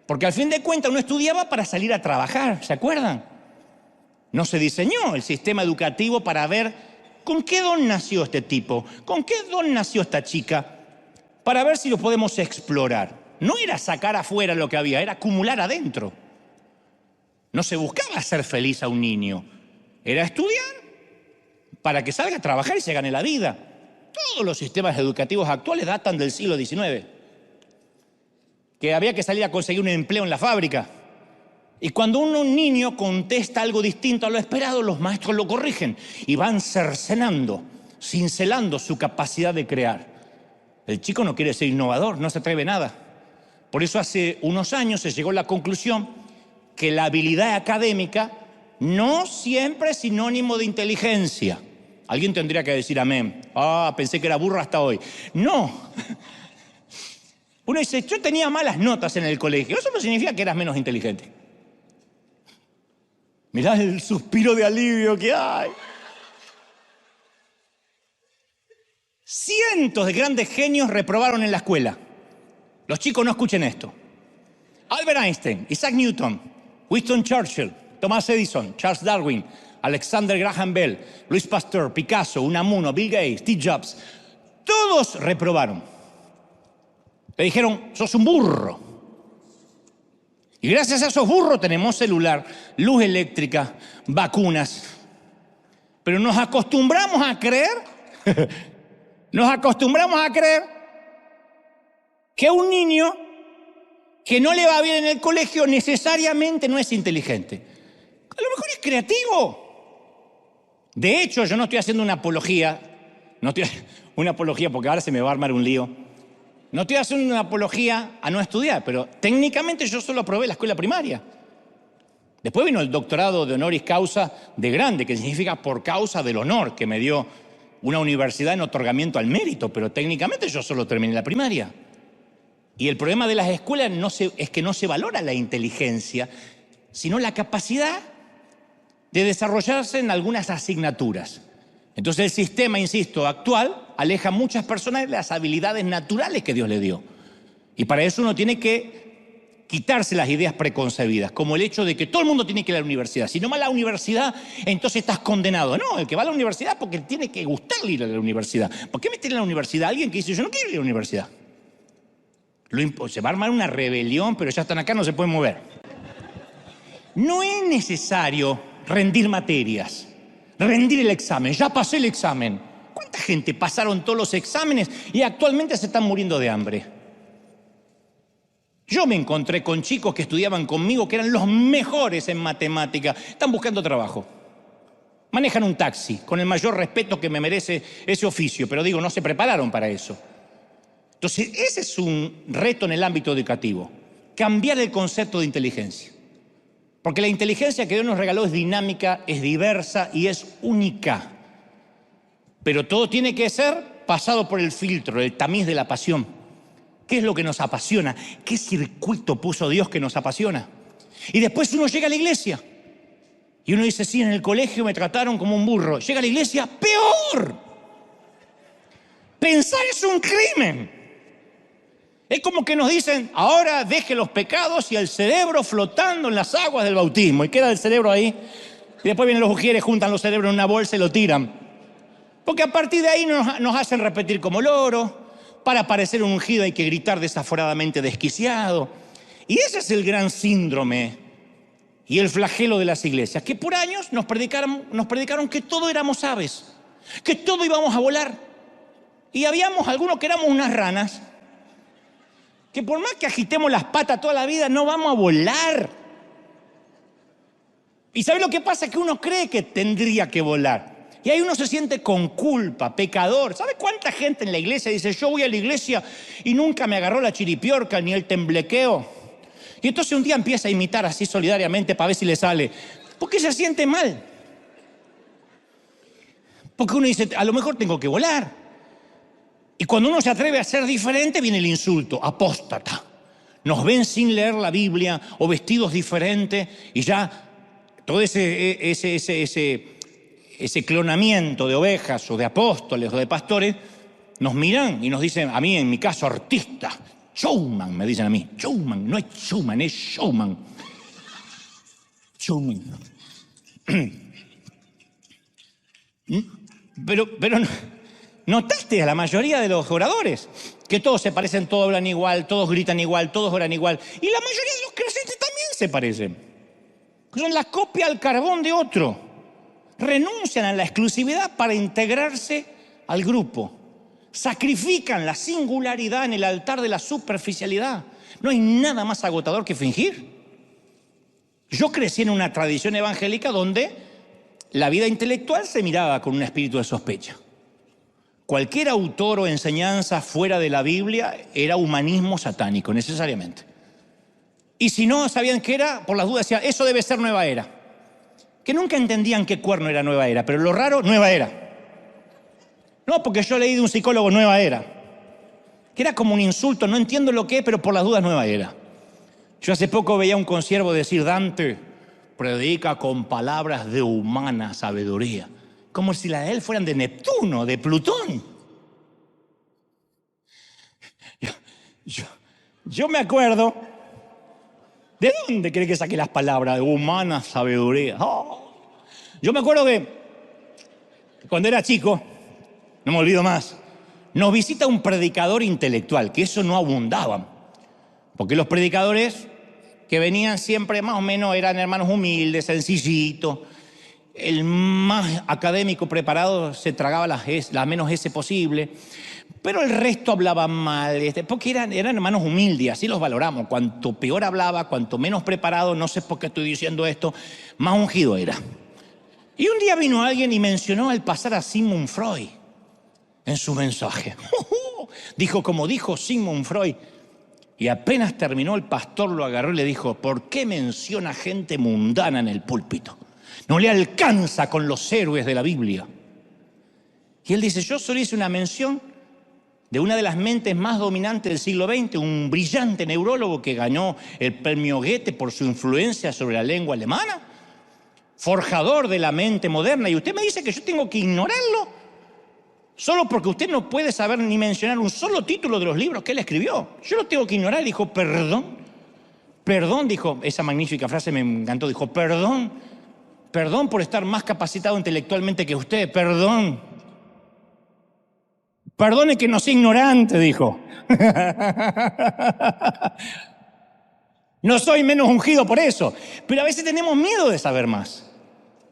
Porque al fin de cuentas uno estudiaba para salir a trabajar, ¿se acuerdan? No se diseñó el sistema educativo para ver con qué don nació este tipo, con qué don nació esta chica, para ver si lo podemos explorar. No era sacar afuera lo que había, era acumular adentro. No se buscaba hacer feliz a un niño, era estudiar para que salga a trabajar y se gane la vida. Todos los sistemas educativos actuales datan del siglo XIX. Que había que salir a conseguir un empleo en la fábrica. Y cuando un niño contesta algo distinto a lo esperado, los maestros lo corrigen y van cercenando, cincelando su capacidad de crear. El chico no quiere ser innovador, no se atreve a nada. Por eso hace unos años se llegó a la conclusión que la habilidad académica no siempre es sinónimo de inteligencia. Alguien tendría que decir amén. Pensé que era burro hasta hoy. No. Uno dice, yo tenía malas notas en el colegio. Eso no significa que eras menos inteligente. Mirá el suspiro de alivio que hay. Cientos de grandes genios reprobaron en la escuela. Los chicos no escuchen esto. Albert Einstein, Isaac Newton, Winston Churchill, Thomas Edison, Charles Darwin, Alexander Graham Bell, Louis Pasteur, Picasso, Unamuno, Bill Gates, Steve Jobs. Todos reprobaron. Le dijeron, sos un burro. Y gracias a esos burros tenemos celular, luz eléctrica, vacunas. Pero nos acostumbramos a creer, que un niño que no le va bien en el colegio necesariamente no es inteligente. A lo mejor es creativo. De hecho, yo no estoy haciendo una apología, porque ahora se me va a armar un lío. No estoy haciendo una apología a no estudiar, pero técnicamente yo solo aprobé la escuela primaria. Después vino el doctorado de honoris causa de grande, que significa por causa del honor que me dio una universidad en otorgamiento al mérito, pero técnicamente yo solo terminé la primaria. Y el problema de las escuelas es que no se valora la inteligencia, sino la capacidad de desarrollarse en algunas asignaturas. Entonces el sistema, insisto, actual aleja a muchas personas de las habilidades naturales que Dios le dio. Y para eso uno tiene que quitarse las ideas preconcebidas, como el hecho de que todo el mundo tiene que ir a la universidad. Si no va a la universidad, entonces estás condenado. No, el que va a la universidad porque tiene que gustarle ir a la universidad. ¿Por qué meter en la universidad a alguien que dice, yo no quiero ir a la universidad? Se va a armar una rebelión, pero ya están acá, no se pueden mover. No es necesario rendir materias, rendir el examen. Ya pasé el examen. ¿Cuánta gente pasaron todos los exámenes y actualmente se están muriendo de hambre? Yo me encontré con chicos que estudiaban conmigo que eran los mejores en matemática. Están buscando trabajo. Manejan un taxi, con el mayor respeto que me merece ese oficio, pero digo, no se prepararon para eso. Entonces, ese es un reto en el ámbito educativo, cambiar el concepto de inteligencia. Porque la inteligencia que Dios nos regaló es dinámica, es diversa y es única. Pero todo tiene que ser pasado por el filtro, el tamiz de la pasión. ¿Qué es lo que nos apasiona? ¿Qué circuito puso Dios que nos apasiona? Y después uno llega a la iglesia y uno dice, sí, en el colegio me trataron como un burro. Llega a la iglesia, ¡peor! Pensar es un crimen. Es como que nos dicen, ahora deje los pecados y el cerebro flotando en las aguas del bautismo. Y queda el cerebro ahí. Y después vienen los ujieres, juntan los cerebros en una bolsa y lo tiran. Porque a partir de ahí nos hacen repetir como loro. Para parecer un ungido hay que gritar desaforadamente desquiciado. Y ese es el gran síndrome y el flagelo de las iglesias. Que por años nos predicaron que todo éramos aves. Que todo íbamos a volar. Y habíamos algunos que éramos unas ranas. Que por más que agitemos las patas toda la vida, no vamos a volar. ¿Y sabe lo que pasa? Que uno cree que tendría que volar. Y ahí uno se siente con culpa, pecador. ¿Sabe cuánta gente en la iglesia dice, yo voy a la iglesia y nunca me agarró la chiripiorca ni el temblequeo? Y entonces un día empieza a imitar así solidariamente para ver si le sale. ¿Por qué se siente mal? Porque uno dice, a lo mejor tengo que volar. Y cuando uno se atreve a ser diferente, viene el insulto, apóstata. Nos ven sin leer la Biblia o vestidos diferentes y ya todo ese clonamiento de ovejas o de apóstoles o de pastores nos miran y nos dicen, a mí en mi caso, artista, showman, me dicen a mí. Showman, no es showman, es showman. Showman. Pero ¿notaste a la mayoría de los oradores? Que todos se parecen, todos hablan igual, todos gritan igual, todos oran igual. Y la mayoría de los creyentes también se parecen. Son la copia al carbón de otro. Renuncian a la exclusividad para integrarse al grupo. Sacrifican la singularidad en el altar de la superficialidad. No hay nada más agotador que fingir. Yo crecí en una tradición evangélica donde la vida intelectual se miraba con un espíritu de sospecha. Cualquier autor o enseñanza fuera de la Biblia era humanismo satánico, necesariamente. Y si no sabían qué era, por las dudas decían, eso debe ser nueva era. Que nunca entendían qué cuerno era nueva era, pero lo raro, nueva era. No, porque yo leí de un psicólogo nueva era. Que era como un insulto, no entiendo lo que es, pero por las dudas nueva era. Yo hace poco veía a un consiervo decir, Dante predica con palabras de humana sabiduría. Como si las de él fueran de Neptuno, de Plutón. Yo me acuerdo, ¿de dónde cree que saqué las palabras de humana sabiduría? Oh. Yo me acuerdo que cuando era chico, no me olvido más, nos visita un predicador intelectual, que eso no abundaba. Porque los predicadores que venían siempre más o menos eran hermanos humildes, sencillitos. El más académico preparado se tragaba la menos S posible, pero el resto hablaba mal, porque eran hermanos humildes, así los valoramos. Cuanto peor hablaba, cuanto menos preparado, no sé por qué estoy diciendo esto, más ungido era. Y un día vino alguien y mencionó al pasar a Sigmund Freud en su mensaje. Dijo como dijo Sigmund Freud. Y apenas terminó, el pastor lo agarró y le dijo, ¿por qué menciona gente mundana en el púlpito? No le alcanza con los héroes de la Biblia. Y él dice, yo solo hice una mención de una de las mentes más dominantes del siglo XX, un brillante neurólogo que ganó el premio Goethe por su influencia sobre la lengua alemana, forjador de la mente moderna. Y usted me dice que yo tengo que ignorarlo solo porque usted no puede saber ni mencionar un solo título de los libros que él escribió. Yo lo tengo que ignorar. Dijo, perdón, dijo, esa magnífica frase me encantó, dijo, Perdón por estar más capacitado intelectualmente que usted, perdón. Perdone que no sea ignorante, dijo. No soy menos ungido por eso, pero a veces tenemos miedo de saber más.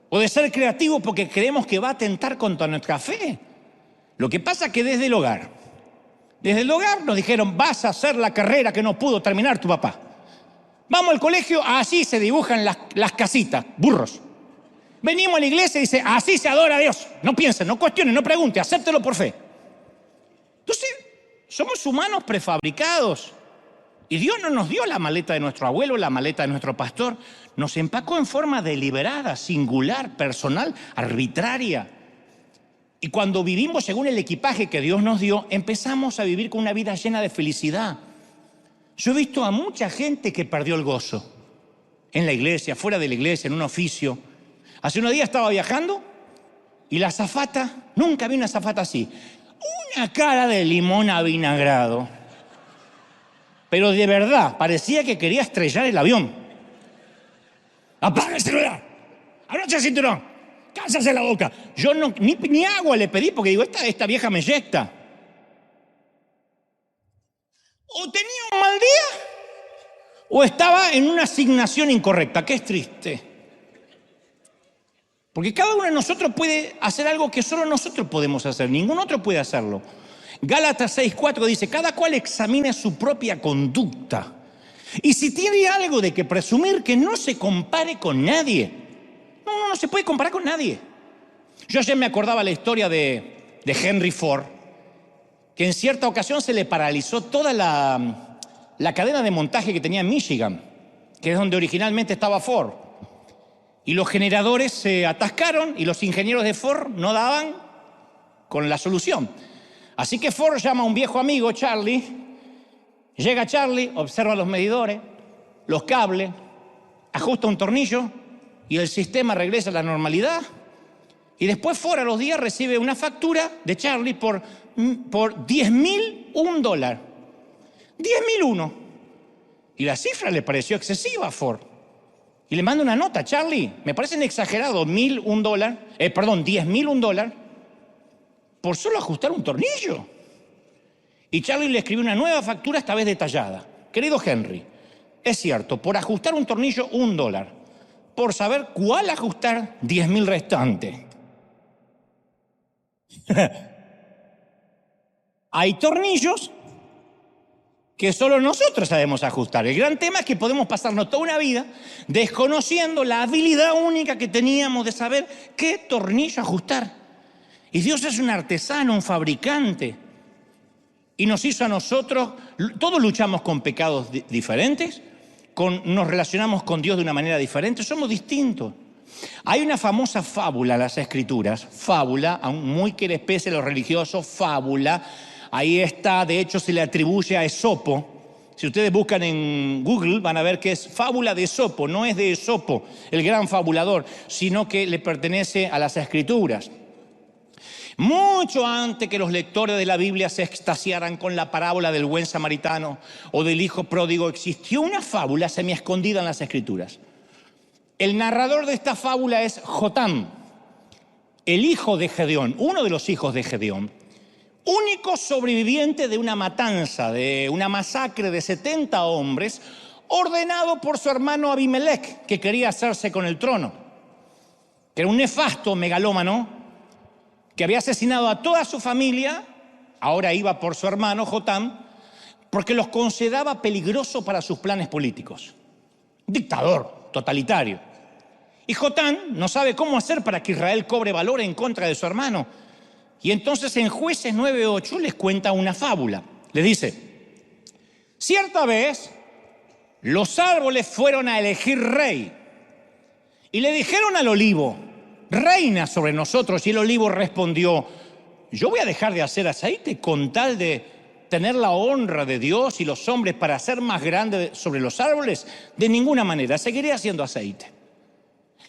O de ser creativos porque creemos que va a atentar contra nuestra fe. Lo que pasa es que desde el hogar nos dijeron, vas a hacer la carrera que no pudo terminar tu papá. Vamos al colegio, así se dibujan las casitas, burros. Venimos a la iglesia y dice, así se adora a Dios. No piensen, no cuestionen, no pregunten, acéptelo por fe. Entonces, Somos humanos prefabricados. Y Dios no nos dio la maleta de nuestro abuelo, la maleta de nuestro pastor. Nos empacó en forma deliberada, singular, personal, arbitraria. Y cuando vivimos según el equipaje que Dios nos dio, empezamos a vivir con una vida llena de felicidad. Yo he visto a mucha gente que perdió el gozo. En la iglesia, fuera de la iglesia, en un oficio. Hace unos días estaba viajando y la azafata, nunca vi una azafata así. Una cara de limón avinagrado. Pero de verdad, parecía que quería estrellar el avión. ¡Apaga el celular! ¡Abrocha el cinturón! ¡Cállase la boca! Yo ni agua le pedí porque digo, esta vieja me eyecta. O tenía un mal día o estaba en una asignación incorrecta, que es triste. Porque cada uno de nosotros puede hacer algo que solo nosotros podemos hacer, ningún otro puede hacerlo. Gálatas 6:4 dice, cada cual examine su propia conducta. Y si tiene algo de que presumir, que no se compare con nadie. No se puede comparar con nadie. Yo ayer me acordaba la historia de Henry Ford, que en cierta ocasión se le paralizó toda la cadena de montaje que tenía en Michigan, que es donde originalmente estaba Ford. Y los generadores se atascaron y los ingenieros de Ford no daban con la solución. Así que Ford llama a un viejo amigo, Charlie. Llega Charlie, observa los medidores, los cables, ajusta un tornillo y el sistema regresa a la normalidad. Y después Ford a los días recibe una factura de Charlie por $10.001. $10.001. Y la cifra le pareció excesiva a Ford. Y le manda una nota, Charlie, me parecen exagerados $10.001 por solo ajustar un tornillo. Y Charlie le escribió una nueva factura, esta vez detallada. Querido Henry, es cierto, por ajustar un tornillo, $1. Por saber cuál ajustar, 10.000 restantes. Hay tornillos que solo nosotros sabemos ajustar. El gran tema es que podemos pasarnos toda una vida desconociendo la habilidad única que teníamos de saber qué tornillo ajustar. Y Dios es un artesano, un fabricante. Y nos hizo a nosotros, todos luchamos con pecados diferentes, nos relacionamos con Dios de una manera diferente, somos distintos. Hay una famosa fábula en las Escrituras, fábula, aún muy que les pese a los religiosos, fábula. Ahí está, de hecho se le atribuye a Esopo. Si ustedes buscan en Google van a ver que es fábula de Esopo, no es de Esopo, el gran fabulador, sino que le pertenece a las Escrituras. Mucho antes que los lectores de la Biblia se extasiaran con la parábola del buen samaritano o del hijo pródigo, existió una fábula semi-escondida en las Escrituras. El narrador de esta fábula es Jotam, el hijo de Gedeón, uno de los hijos de Gedeón, único sobreviviente de una matanza, de una masacre de 70 hombres, ordenado por su hermano Abimelech, que quería hacerse con el trono, que era un nefasto megalómano, que había asesinado a toda su familia, ahora iba por su hermano Jotam, porque los consideraba peligroso para sus planes políticos. Dictador, totalitario. Y Jotam no sabe cómo hacer para que Israel cobre valor en contra de su hermano. Y entonces en Jueces 9:8 les cuenta una fábula. Les dice, cierta vez los árboles fueron a elegir rey y le dijeron al olivo, reina sobre nosotros. Y el olivo respondió, yo voy a dejar de hacer aceite con tal de tener la honra de Dios y los hombres para ser más grande sobre los árboles. De ninguna manera, seguiré haciendo aceite.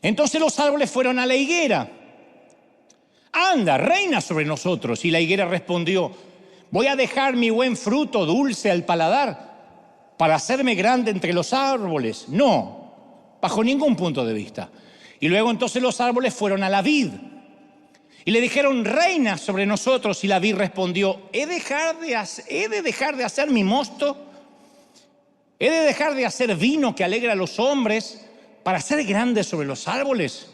Entonces los árboles fueron a la higuera. Anda, reina sobre nosotros. Y la higuera respondió, voy a dejar mi buen fruto dulce al paladar para hacerme grande entre los árboles. No, bajo ningún punto de vista. Y luego entonces los árboles fueron a la vid y le dijeron, reina sobre nosotros. Y la vid respondió, ¿he de dejar de hacer mi mosto? ¿He de dejar de hacer vino que alegra a los hombres para ser grande sobre los árboles?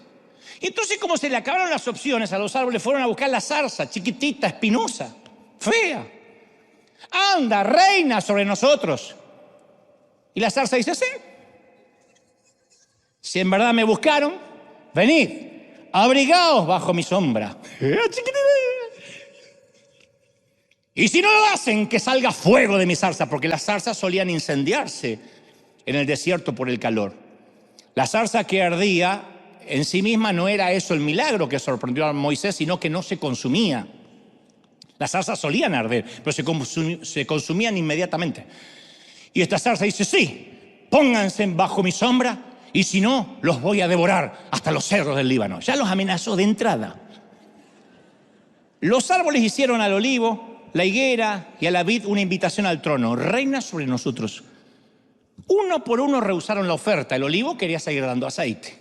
Y entonces, como se le acabaron las opciones a los árboles, fueron a buscar la zarza, chiquitita, espinosa, fea. Anda, reina sobre nosotros. Y la zarza dice, sí. Si en verdad me buscaron, venid, abrigaos bajo mi sombra. Y si no lo hacen, que salga fuego de mi zarza, porque las zarzas solían incendiarse en el desierto por el calor. La zarza que ardía en sí misma no era eso el milagro que sorprendió a Moisés, sino que no se consumía. Las zarzas solían arder, pero se consumían inmediatamente. Y esta zarza dice, sí, pónganse bajo mi sombra, y si no, los voy a devorar hasta los cerros del Líbano. Ya los amenazó de entrada. Los árboles hicieron al olivo, la higuera y a la vid una invitación al trono. Reina sobre nosotros. Uno por uno rehusaron la oferta. El olivo quería seguir dando aceite.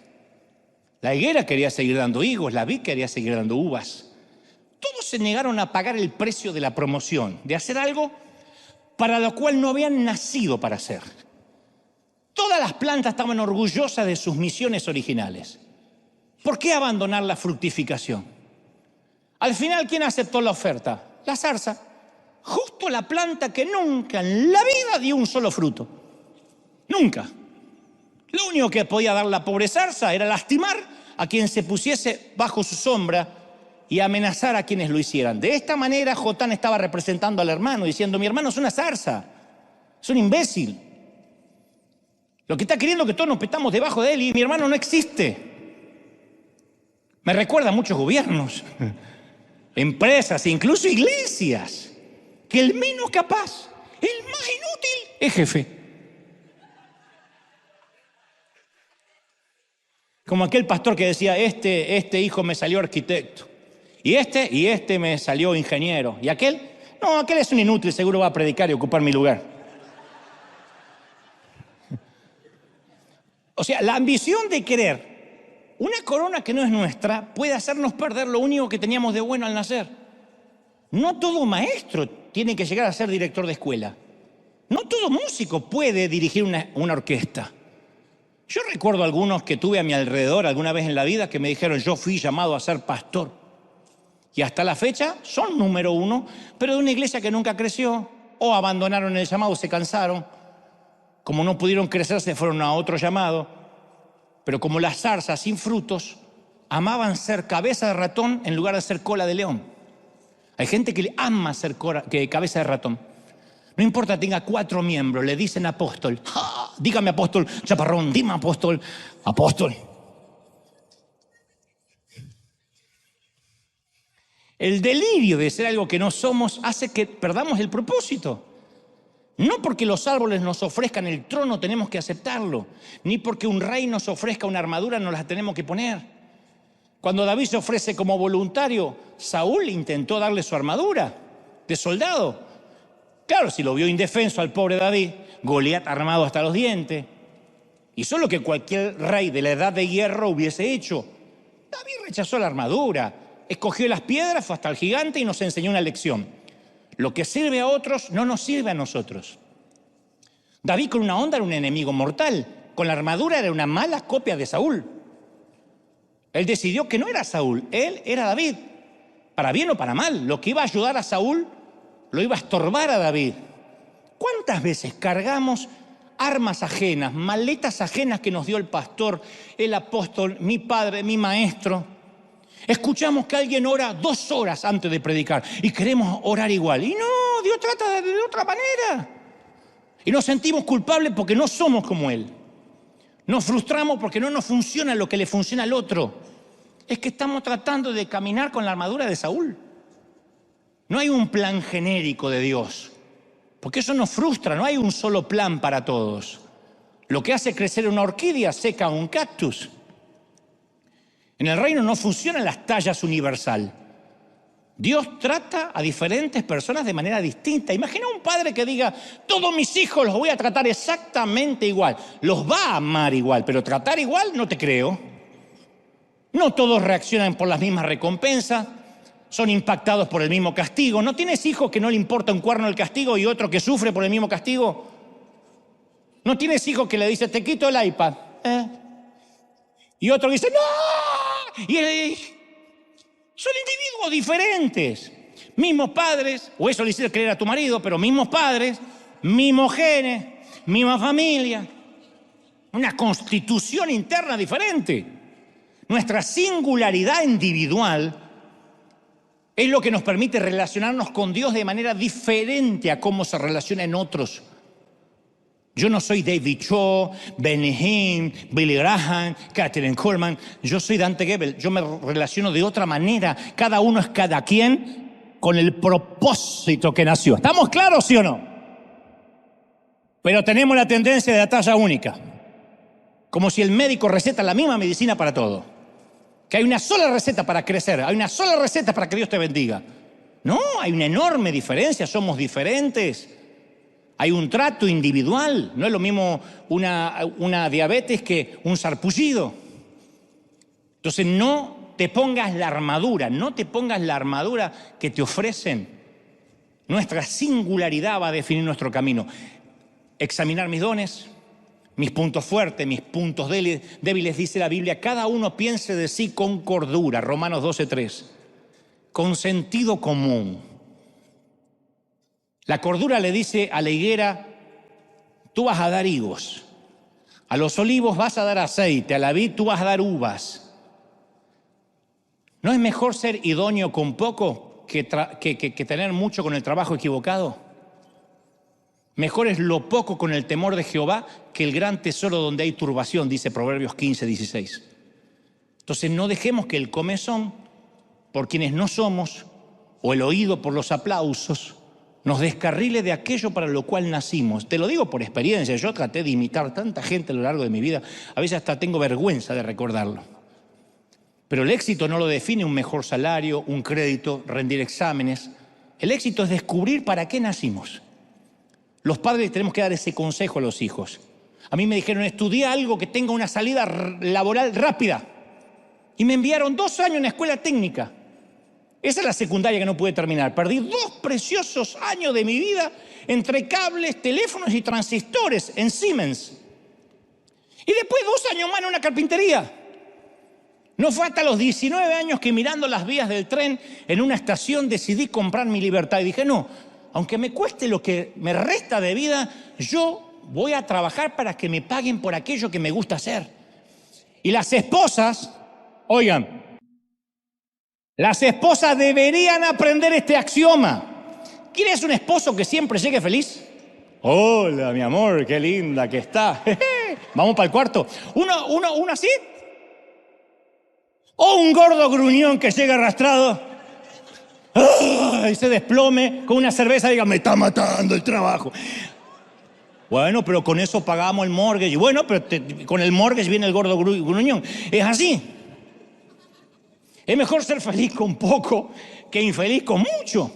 La higuera quería seguir dando higos. La vid quería seguir dando uvas. Todos se negaron a pagar el precio de la promoción, de hacer algo para lo cual no habían nacido para hacer. Todas las plantas estaban orgullosas de sus misiones originales. ¿Por qué abandonar la fructificación? Al final, ¿quién aceptó la oferta? La zarza. Justo la planta que nunca en la vida dio un solo fruto. Nunca. Lo único que podía dar la pobre zarza era lastimar a quien se pusiese bajo su sombra y amenazar a quienes lo hicieran. De esta manera, Jotán estaba representando al hermano, diciendo, mi hermano es una zarza, es un imbécil. Lo que está queriendo que todos nos petamos debajo de él y mi hermano no existe. Me recuerda a muchos gobiernos, empresas, incluso iglesias, que el menos capaz, el más inútil, es jefe. Como aquel pastor que decía, este hijo me salió arquitecto, y este me salió ingeniero, y aquel, no, aquel es un inútil, seguro va a predicar y ocupar mi lugar. O sea, la ambición de querer una corona que no es nuestra puede hacernos perder lo único que teníamos de bueno al nacer. No todo maestro tiene que llegar a ser director de escuela. No todo músico puede dirigir una orquesta. Yo recuerdo algunos que tuve a mi alrededor alguna vez en la vida que me dijeron, yo fui llamado a ser pastor. Y hasta la fecha son número uno, pero de una iglesia que nunca creció, o abandonaron el llamado, se cansaron. Como no pudieron crecer, se fueron a otro llamado. Pero como las zarzas sin frutos, amaban ser cabeza de ratón en lugar de ser cola de león. Hay gente que le ama ser cabeza de ratón. No importa, tenga 4 miembros, le dicen apóstol. ¡Ah! Dígame apóstol, chaparrón, dime apóstol, apóstol. El delirio de ser algo que no somos hace que perdamos el propósito. No porque los árboles nos ofrezcan el trono tenemos que aceptarlo, ni porque un rey nos ofrezca una armadura nos la tenemos que poner. Cuando David se ofrece como voluntario, Saúl intentó darle su armadura de soldado. Claro, si lo vio indefenso al pobre David, Goliat armado hasta los dientes, hizo lo que cualquier rey de la edad de hierro hubiese hecho. David rechazó la armadura, escogió las piedras, fue hasta el gigante y nos enseñó una lección. Lo que sirve a otros no nos sirve a nosotros. David con una honda era un enemigo mortal, con la armadura era una mala copia de Saúl. Él decidió que no era Saúl, él era David, para bien o para mal. Lo que iba a ayudar a Saúl lo iba a estorbar a David. ¿Cuántas veces cargamos armas ajenas, maletas ajenas que nos dio el pastor, el apóstol, mi padre, mi maestro? Escuchamos que alguien ora 2 horas antes de predicar y queremos orar igual. Y no, Dios trata de otra manera. Y nos sentimos culpables porque no somos como Él. Nos frustramos porque no nos funciona lo que le funciona al otro. Es que estamos tratando de caminar con la armadura de Saúl. No hay un plan genérico de Dios, porque eso nos frustra, no hay un solo plan para todos. Lo que hace crecer una orquídea seca un cactus. En el reino no funcionan las tallas universal. Dios trata a diferentes personas de manera distinta. Imagina un padre que diga, todos mis hijos los voy a tratar exactamente igual. Los va a amar igual, pero tratar igual no te creo. No todos reaccionan por las mismas recompensas. Son impactados por el mismo castigo. ¿No tienes hijos que no le importa un cuerno el castigo y otro que sufre por el mismo castigo? ¿No tienes hijos que le dice, te quito el iPad? Y otro que dice, ¡no! Y son individuos diferentes. Mismos padres, o eso le hiciste creer a tu marido, pero mismos padres, mismos genes, misma familia. Una constitución interna diferente. Nuestra singularidad individual Es lo que nos permite relacionarnos con Dios de manera diferente a cómo se relaciona en otros. Yo no soy David Cho, Benny Hinn, Billy Graham, Kathryn Kuhlman. Yo soy Dante Gebel. Yo me relaciono de otra manera. Cada uno es cada quien con el propósito que nació. ¿Estamos claros, sí o no? Pero tenemos la tendencia de la talla única. Como si el médico receta la misma medicina para todo. Que hay una sola receta para crecer. Hay una sola receta para que Dios te bendiga. No, hay una enorme diferencia. Somos diferentes. Hay un trato individual. No es lo mismo una diabetes que un sarpullido. Entonces no te pongas la armadura. No te pongas la armadura que te ofrecen. Nuestra singularidad va a definir nuestro camino. Examinar mis dones, mis puntos fuertes, mis puntos débiles, dice la Biblia. Cada uno piense de sí con cordura. Romanos 12:3. Con sentido común. La cordura le dice a la higuera, tú vas a dar higos. A los olivos vas a dar aceite. A la vid tú vas a dar uvas. ¿No es mejor ser idóneo con poco que tener mucho con el trabajo equivocado? Mejor es lo poco con el temor de Jehová que el gran tesoro donde hay turbación, dice Proverbios 15:16. Entonces no dejemos que el comezón, por quienes no somos, o el oído por los aplausos, nos descarrile de aquello para lo cual nacimos. Te lo digo por experiencia. Yo traté de imitar tanta gente a lo largo de mi vida. A veces hasta tengo vergüenza de recordarlo. Pero el éxito no lo define un mejor salario, un crédito, rendir exámenes. El éxito es descubrir para qué nacimos. Los padres tenemos que dar ese consejo a los hijos. A mí me dijeron, estudia algo que tenga una salida laboral rápida. Y me enviaron 2 años en la escuela técnica. Esa es la secundaria que no pude terminar. Perdí 2 preciosos años de mi vida entre cables, teléfonos y transistores en Siemens. Y después 2 años más en una carpintería. No fue hasta los 19 años que mirando las vías del tren en una estación decidí comprar mi libertad. Y dije, no, aunque me cueste lo que me resta de vida, yo voy a trabajar para que me paguen por aquello que me gusta hacer. Y las esposas, oigan, las esposas deberían aprender este axioma. ¿Quieres un esposo que siempre llegue feliz? Hola, mi amor, qué linda que está. Vamos para el cuarto. ¿Uno así? O un gordo gruñón que llega arrastrado y se desplome con una cerveza y diga, me está matando el trabajo. Bueno, pero con eso pagamos el mortgage. Bueno, pero con el mortgage viene el gordo gruñón. Es así. Es mejor ser feliz con poco que infeliz con mucho.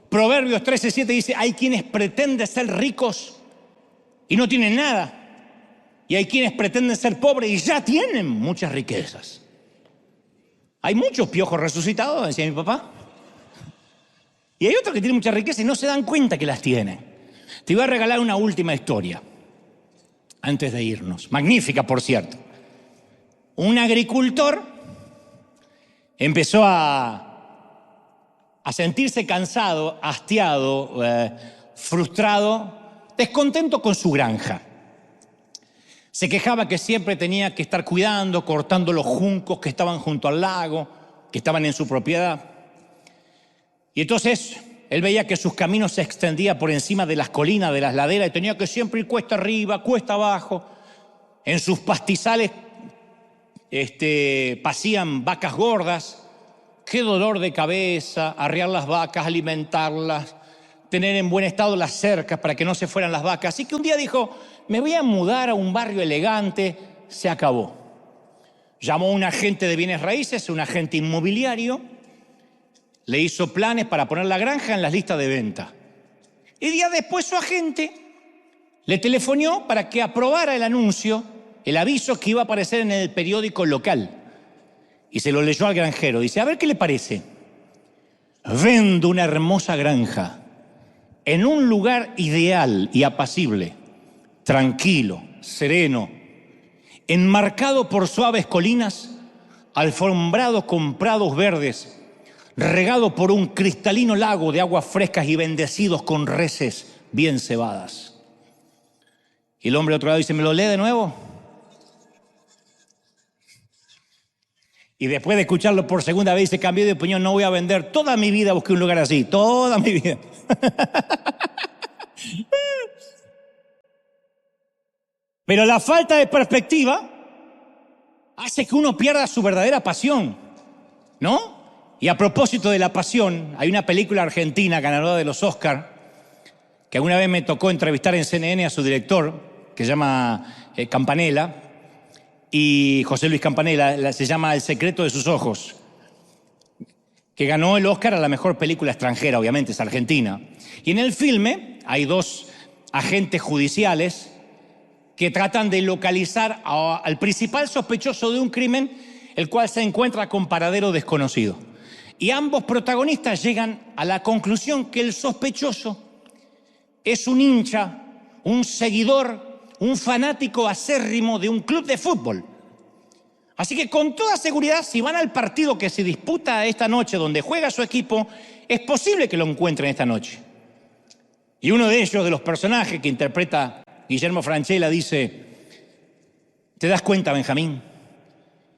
Proverbios 13:7 dice, hay quienes pretenden ser ricos y no tienen nada. Y hay quienes pretenden ser pobres y ya tienen muchas riquezas. Hay muchos piojos resucitados, decía mi papá. Y hay otros que tienen mucha riqueza y no se dan cuenta que las tienen. Te voy a regalar una última historia antes de irnos. Magnífica, por cierto. Un agricultor empezó a sentirse cansado, hastiado, frustrado, descontento con su granja. Se quejaba que siempre tenía que estar cuidando, cortando los juncos que estaban junto al lago, que estaban en su propiedad. Y entonces él veía que sus caminos se extendían por encima de las colinas, de las laderas, y tenía que siempre ir cuesta arriba, cuesta abajo. En sus pastizales pasían vacas gordas. Qué dolor de cabeza, arrear las vacas, alimentarlas, tener en buen estado las cercas para que no se fueran las vacas. Así que un día dijo, me voy a mudar a un barrio elegante, se acabó. Llamó a un agente de bienes raíces, un agente inmobiliario, le hizo planes para poner la granja en las listas de venta. Y días después su agente le telefonó para que aprobara el anuncio, el aviso que iba a aparecer en el periódico local. Y se lo leyó al granjero. Dice, a ver qué le parece. Vendo una hermosa granja en un lugar ideal y apacible, tranquilo, sereno, enmarcado por suaves colinas, alfombrado con prados verdes, regado por un cristalino lago de aguas frescas y bendecidos con reses bien cebadas. Y el hombre al otro lado dice, ¿me lo lee de nuevo? Y después de escucharlo por segunda vez, se cambió de opinión. No voy a vender. Toda mi vida busqué un lugar así. Toda mi vida. Pero la falta de perspectiva hace que uno pierda su verdadera pasión, ¿no? Y a propósito de la pasión, hay una película argentina ganadora de los Oscar que alguna vez me tocó entrevistar en CNN a su director, que se llama Campanella, y José Luis Campanella, se llama El secreto de sus ojos, que ganó el Oscar a la mejor película extranjera, obviamente, es argentina. Y en el filme hay dos agentes judiciales que tratan de localizar al principal sospechoso de un crimen, el cual se encuentra con paradero desconocido. Y ambos protagonistas llegan a la conclusión que el sospechoso es un hincha, un seguidor, un fanático acérrimo de un club de fútbol. Así que con toda seguridad, si van al partido que se disputa esta noche, donde juega su equipo, es posible que lo encuentren esta noche. Y uno de ellos, de los personajes que interpreta Guillermo Francella, dice: ¿te das cuenta, Benjamín?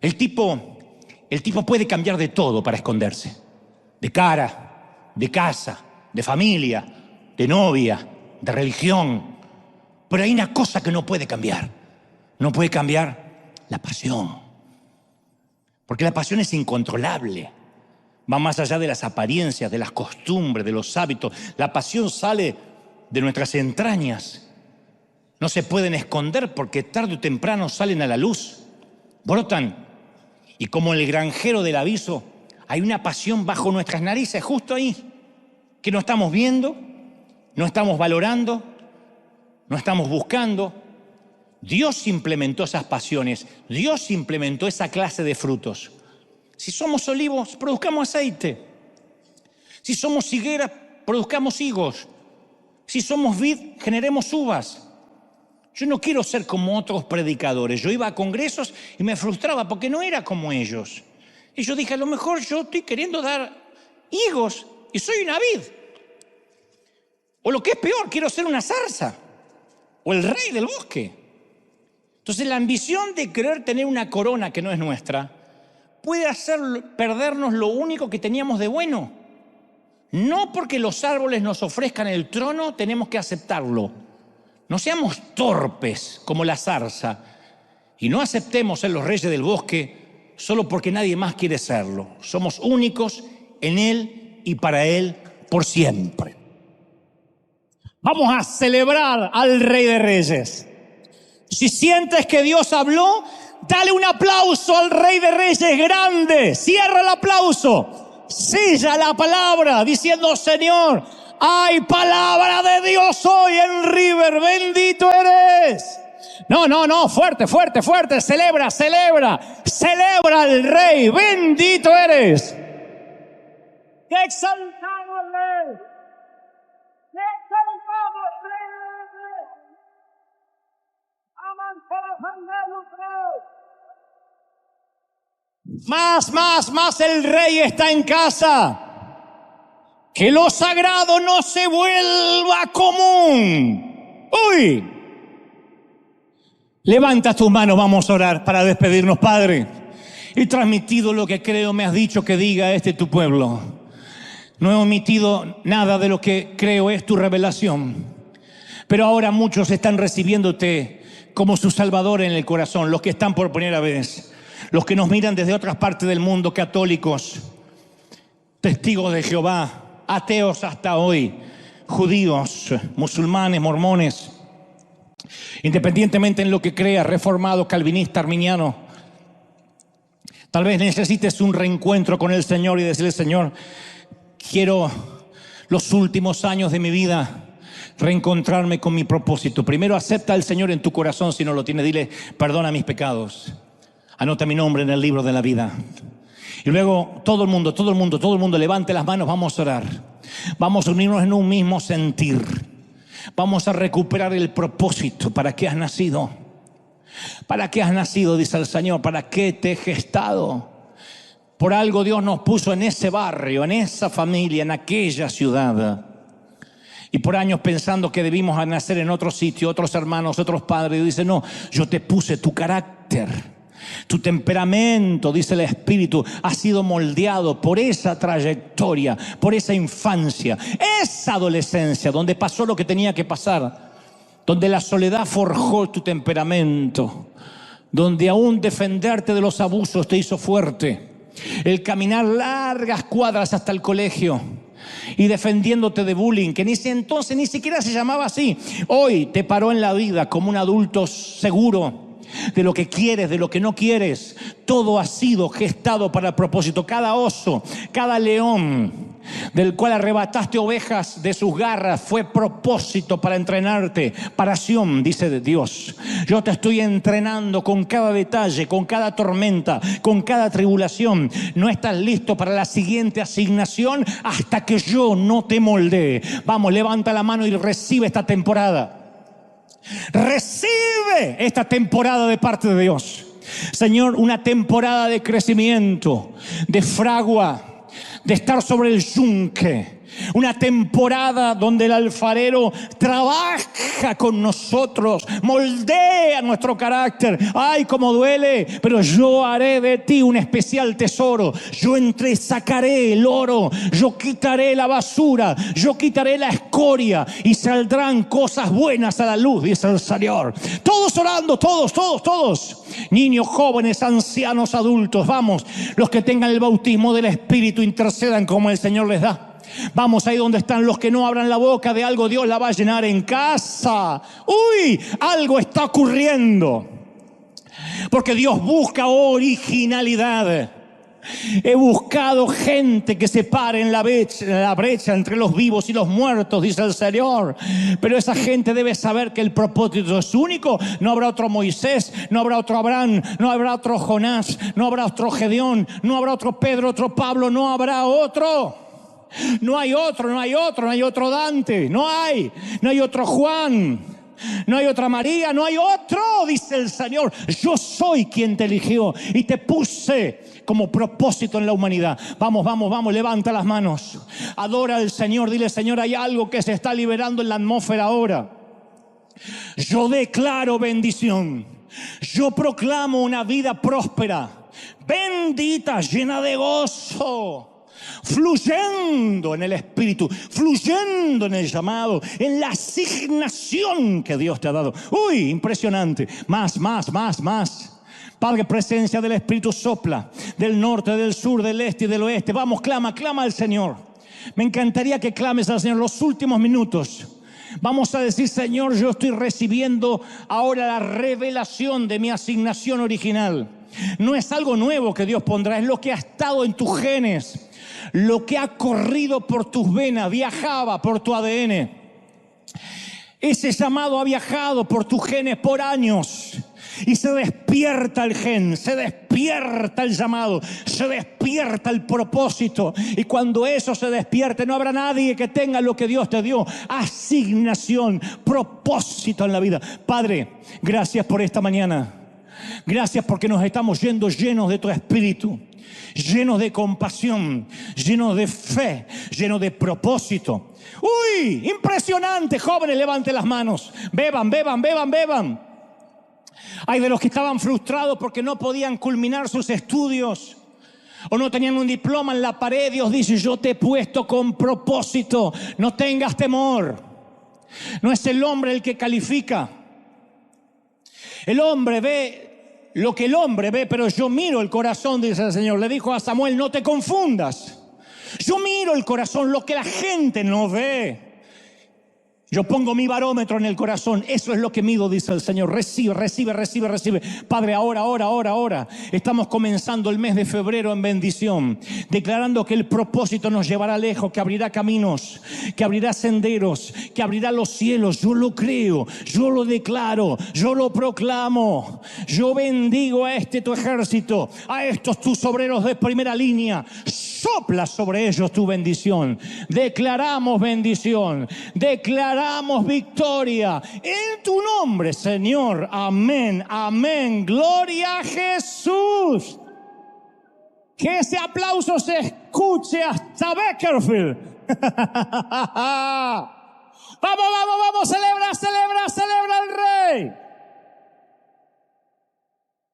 El tipo puede cambiar de todo para esconderse. De cara, de casa, de familia, de novia, de religión. Pero hay una cosa que no puede cambiar. No puede cambiar la pasión. Porque la pasión es incontrolable. Va más allá de las apariencias, de las costumbres, de los hábitos. La pasión sale de nuestras entrañas. No se pueden esconder porque tarde o temprano salen a la luz. Brotan. Y como el granjero del aviso, hay una pasión bajo nuestras narices, justo ahí, que no estamos viendo, no estamos valorando, no estamos buscando. Dios implementó esas pasiones, Dios implementó esa clase de frutos. Si somos olivos, produzcamos aceite. Si somos higuera, produzcamos higos. Si somos vid, generemos uvas. Yo no quiero ser como otros predicadores. Yo iba a congresos y me frustraba porque no era como ellos. Y yo dije, a lo mejor yo estoy queriendo dar higos y soy una vid. O lo que es peor, quiero ser una zarza. O el rey del bosque. Entonces la ambición de querer tener una corona que no es nuestra puede hacer perdernos lo único que teníamos de bueno. No porque los árboles nos ofrezcan el trono tenemos que aceptarlo. No seamos torpes como la zarza y no aceptemos ser los reyes del bosque solo porque nadie más quiere serlo. Somos únicos en Él y para Él por siempre. Vamos a celebrar al Rey de Reyes. Si sientes que Dios habló, dale un aplauso al Rey de Reyes grande. Cierra el aplauso. Sella la palabra diciendo: Señor, hay palabra de Dios hoy en River. Bendito eres. No, fuerte. Celebra al Rey. Bendito eres. Te exaltamos, Rey. Te exaltamos, Rey. Más, el Rey está en casa. Que lo sagrado no se vuelva común. ¡Uy! Levanta tus manos, vamos a orar para despedirnos, Padre. He transmitido lo que creo me has dicho que diga tu pueblo. No he omitido nada de lo que creo es tu revelación. Pero ahora muchos están recibiéndote como su Salvador en el corazón. Los que están por primera vez. Los que nos miran desde otras partes del mundo, católicos, testigos de Jehová, ateos hasta hoy, judíos, musulmanes, mormones, independientemente en lo que creas, reformado, calvinista, arminiano. Tal vez necesites un reencuentro con el Señor y decirle: Señor, quiero los últimos años de mi vida reencontrarme con mi propósito. Primero acepta al Señor en tu corazón. Si no lo tienes, dile: perdona mis pecados, anota mi nombre en el libro de la vida. Y luego todo el mundo levante las manos. Vamos a orar. Vamos a unirnos en un mismo sentir. Vamos a recuperar el propósito. ¿Para qué has nacido? ¿Para qué has nacido? Dice el Señor. ¿Para qué te he gestado? Por algo Dios nos puso en ese barrio, en esa familia, en aquella ciudad. Y por años pensando que debimos nacer en otro sitio, otros hermanos, otros padres. Y dice: no, yo te puse tu carácter. Tu temperamento, dice el Espíritu, ha sido moldeado por esa trayectoria, por esa infancia, esa adolescencia donde pasó lo que tenía que pasar, donde la soledad forjó tu temperamento, donde aún defenderte de los abusos te hizo fuerte, el caminar largas cuadras hasta el colegio y defendiéndote de bullying, que entonces ni siquiera se llamaba así. Hoy te paró en la vida como un adulto seguro de lo que quieres, de lo que no quieres. Todo ha sido gestado para el propósito. Cada oso, cada león del cual arrebataste ovejas de sus garras fue propósito para entrenarte. Paración, dice Dios. Yo te estoy entrenando con cada detalle, con cada tormenta, con cada tribulación. No estás listo para la siguiente asignación hasta que yo no te moldee. Vamos, levanta la mano y recibe esta temporada. Recibe esta temporada de parte de Dios. Señor, una temporada de crecimiento, de fragua, de estar sobre el yunque. Una temporada donde el alfarero trabaja con nosotros, moldea nuestro carácter. Ay, cómo duele, pero yo haré de ti un especial tesoro. Yo sacaré el oro, yo quitaré la basura, yo quitaré la escoria y saldrán cosas buenas a la luz, dice el Señor. Todos orando, todos. Niños, jóvenes, ancianos, adultos, vamos. Los que tengan el bautismo del Espíritu intercedan como el Señor les da. Vamos, ahí donde están los que no abran la boca de algo, Dios la va a llenar en casa. Uy, algo está ocurriendo. Porque Dios busca originalidad. He buscado gente que se pare en la brecha entre los vivos y los muertos, dice el Señor. Pero esa gente debe saber que el propósito es único. No habrá otro Moisés, no habrá otro Abraham, no habrá otro Jonás, no habrá otro Gedeón, no habrá otro Pedro, otro Pablo, no habrá otro. No hay otro Dante, no hay otro Juan, no hay otra María, no hay otro, dice el Señor. Yo soy quien te eligió y te puse como propósito en la humanidad. Vamos, levanta las manos, adora al Señor, dile: Señor, hay algo que se está liberando en la atmósfera ahora. Yo declaro bendición, yo proclamo una vida próspera, bendita, llena de gozo, fluyendo en el Espíritu, fluyendo en el llamado, en la asignación que Dios te ha dado. Uy, impresionante. Más. Padre, presencia del Espíritu sopla del norte, del sur, del este y del oeste. Vamos, clama al Señor. Me encantaría que clames al Señor los últimos minutos. Vamos a decir: Señor, yo estoy recibiendo ahora la revelación de mi asignación original. No es algo nuevo que Dios pondrá, es lo que ha estado en tus genes, lo que ha corrido por tus venas, viajaba por tu ADN. Ese llamado ha viajado por tus genes por años. Y se despierta el gen, se despierta el llamado, se despierta el propósito. Y cuando eso se despierte, no habrá nadie que tenga lo que Dios te dio: asignación, propósito en la vida. Padre, gracias por esta mañana. Gracias porque nos estamos yendo llenos de tu Espíritu, llenos de compasión, llenos de fe, llenos de propósito. ¡Uy! Impresionante. Jóvenes, levanten las manos. Beban. Hay de los que estaban frustrados porque no podían culminar sus estudios o no tenían un diploma en la pared. Dios dice: yo te he puesto con propósito. No tengas temor. No es el hombre el que califica. El hombre ve lo que el hombre ve, pero yo miro el corazón, dice el Señor. Le dijo a Samuel: no te confundas. Yo miro el corazón, lo que la gente no ve. Yo pongo mi barómetro en el corazón. Eso es lo que mido, dice el Señor. Recibe. Padre, ahora. Estamos comenzando el mes de febrero en bendición, declarando que el propósito nos llevará lejos, que abrirá caminos, que abrirá senderos, que abrirá los cielos. Yo lo creo, yo lo declaro, yo lo proclamo. Yo bendigo a tu ejército, a estos tus obreros de primera línea. Sopla sobre ellos tu bendición. Declaramos bendición, declaramos victoria en tu nombre, Señor. Amén. Gloria a Jesús. Que ese aplauso se escuche hasta Bakersfield. Vamos, celebra al Rey.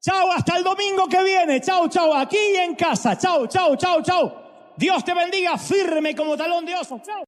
Chao, hasta Hasta el domingo que viene. Chau, chau. Aquí y en casa. Chau, chau, chau, chau. Dios te bendiga firme como talón de oso. Chau.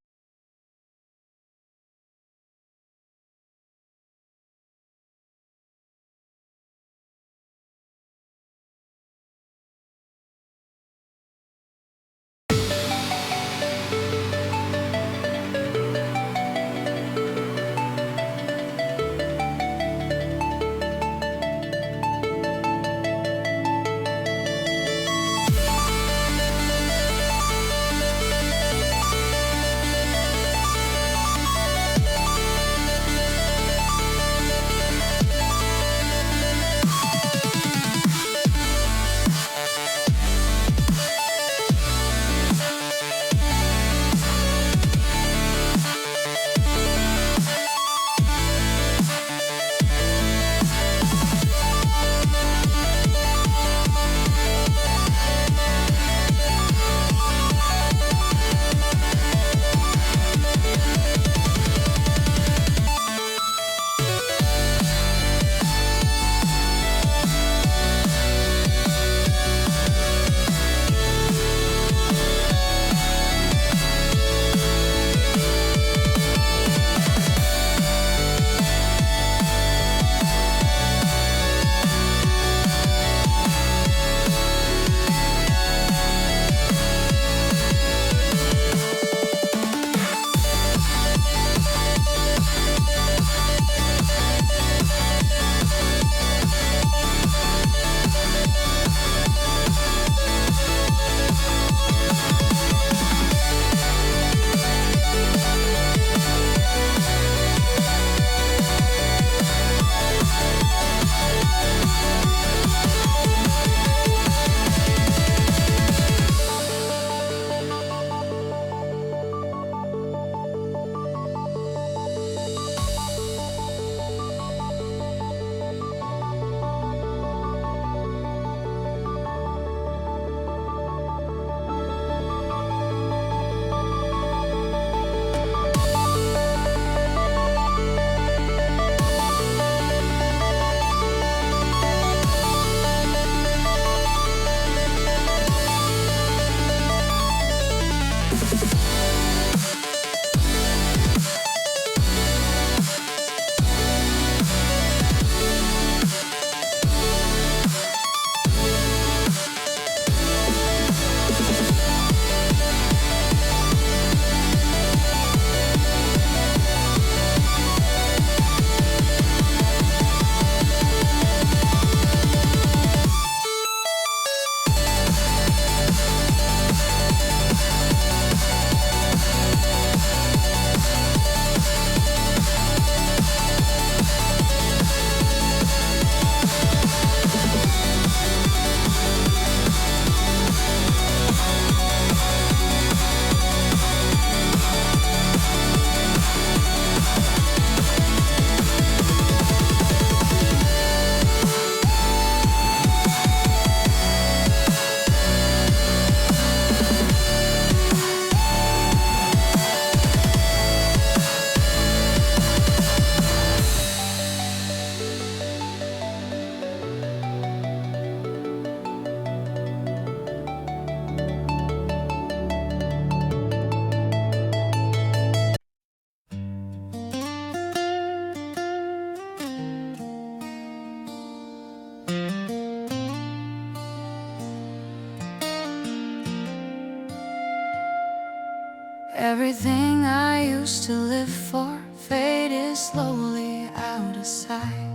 Everything I used to live for faded slowly out of sight.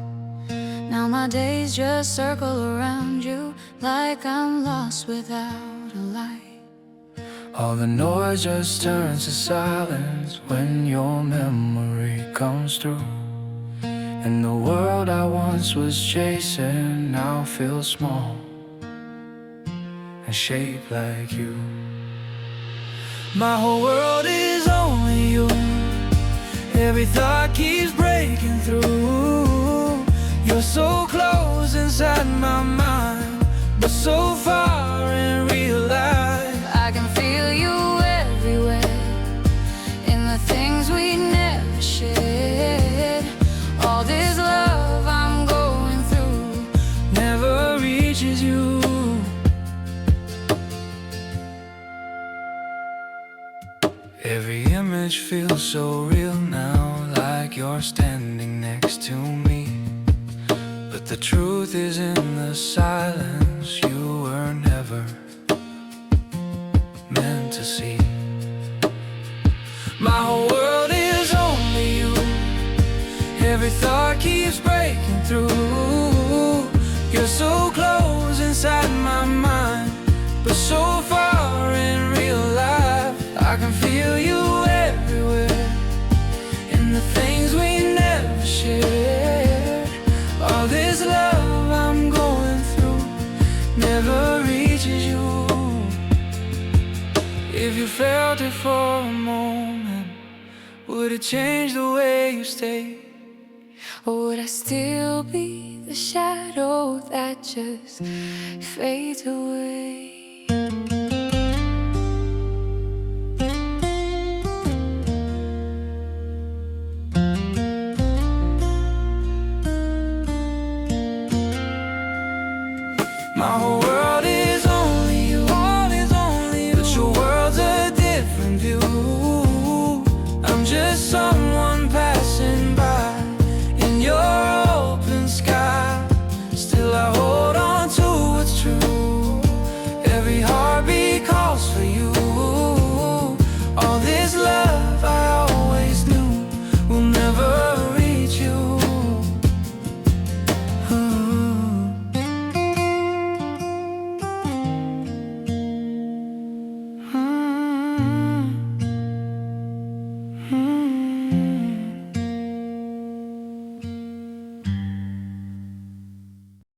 Now my days just circle around you like I'm lost without a light. All the noise just turns to silence when your memory comes through. And the world I once was chasing now feels small and shaped like you. My whole world is only you. Every thought keeps breaking through. You're so close inside my mind, but so far in real life. I can feel you everywhere, in the things we never shared. All this love I'm going through never reached so real now, like you're standing next to me. But the truth is in the silence, you were never meant to see. My whole world is only you. Every thought keeps breaking through. You're so close inside my mind, but so far in real life. I can feel you everywhere, in the things we never shared. All this love I'm going through never reaches you. If you felt it for a moment, would it change the way you stay? Or would I still be the shadow that just fades away?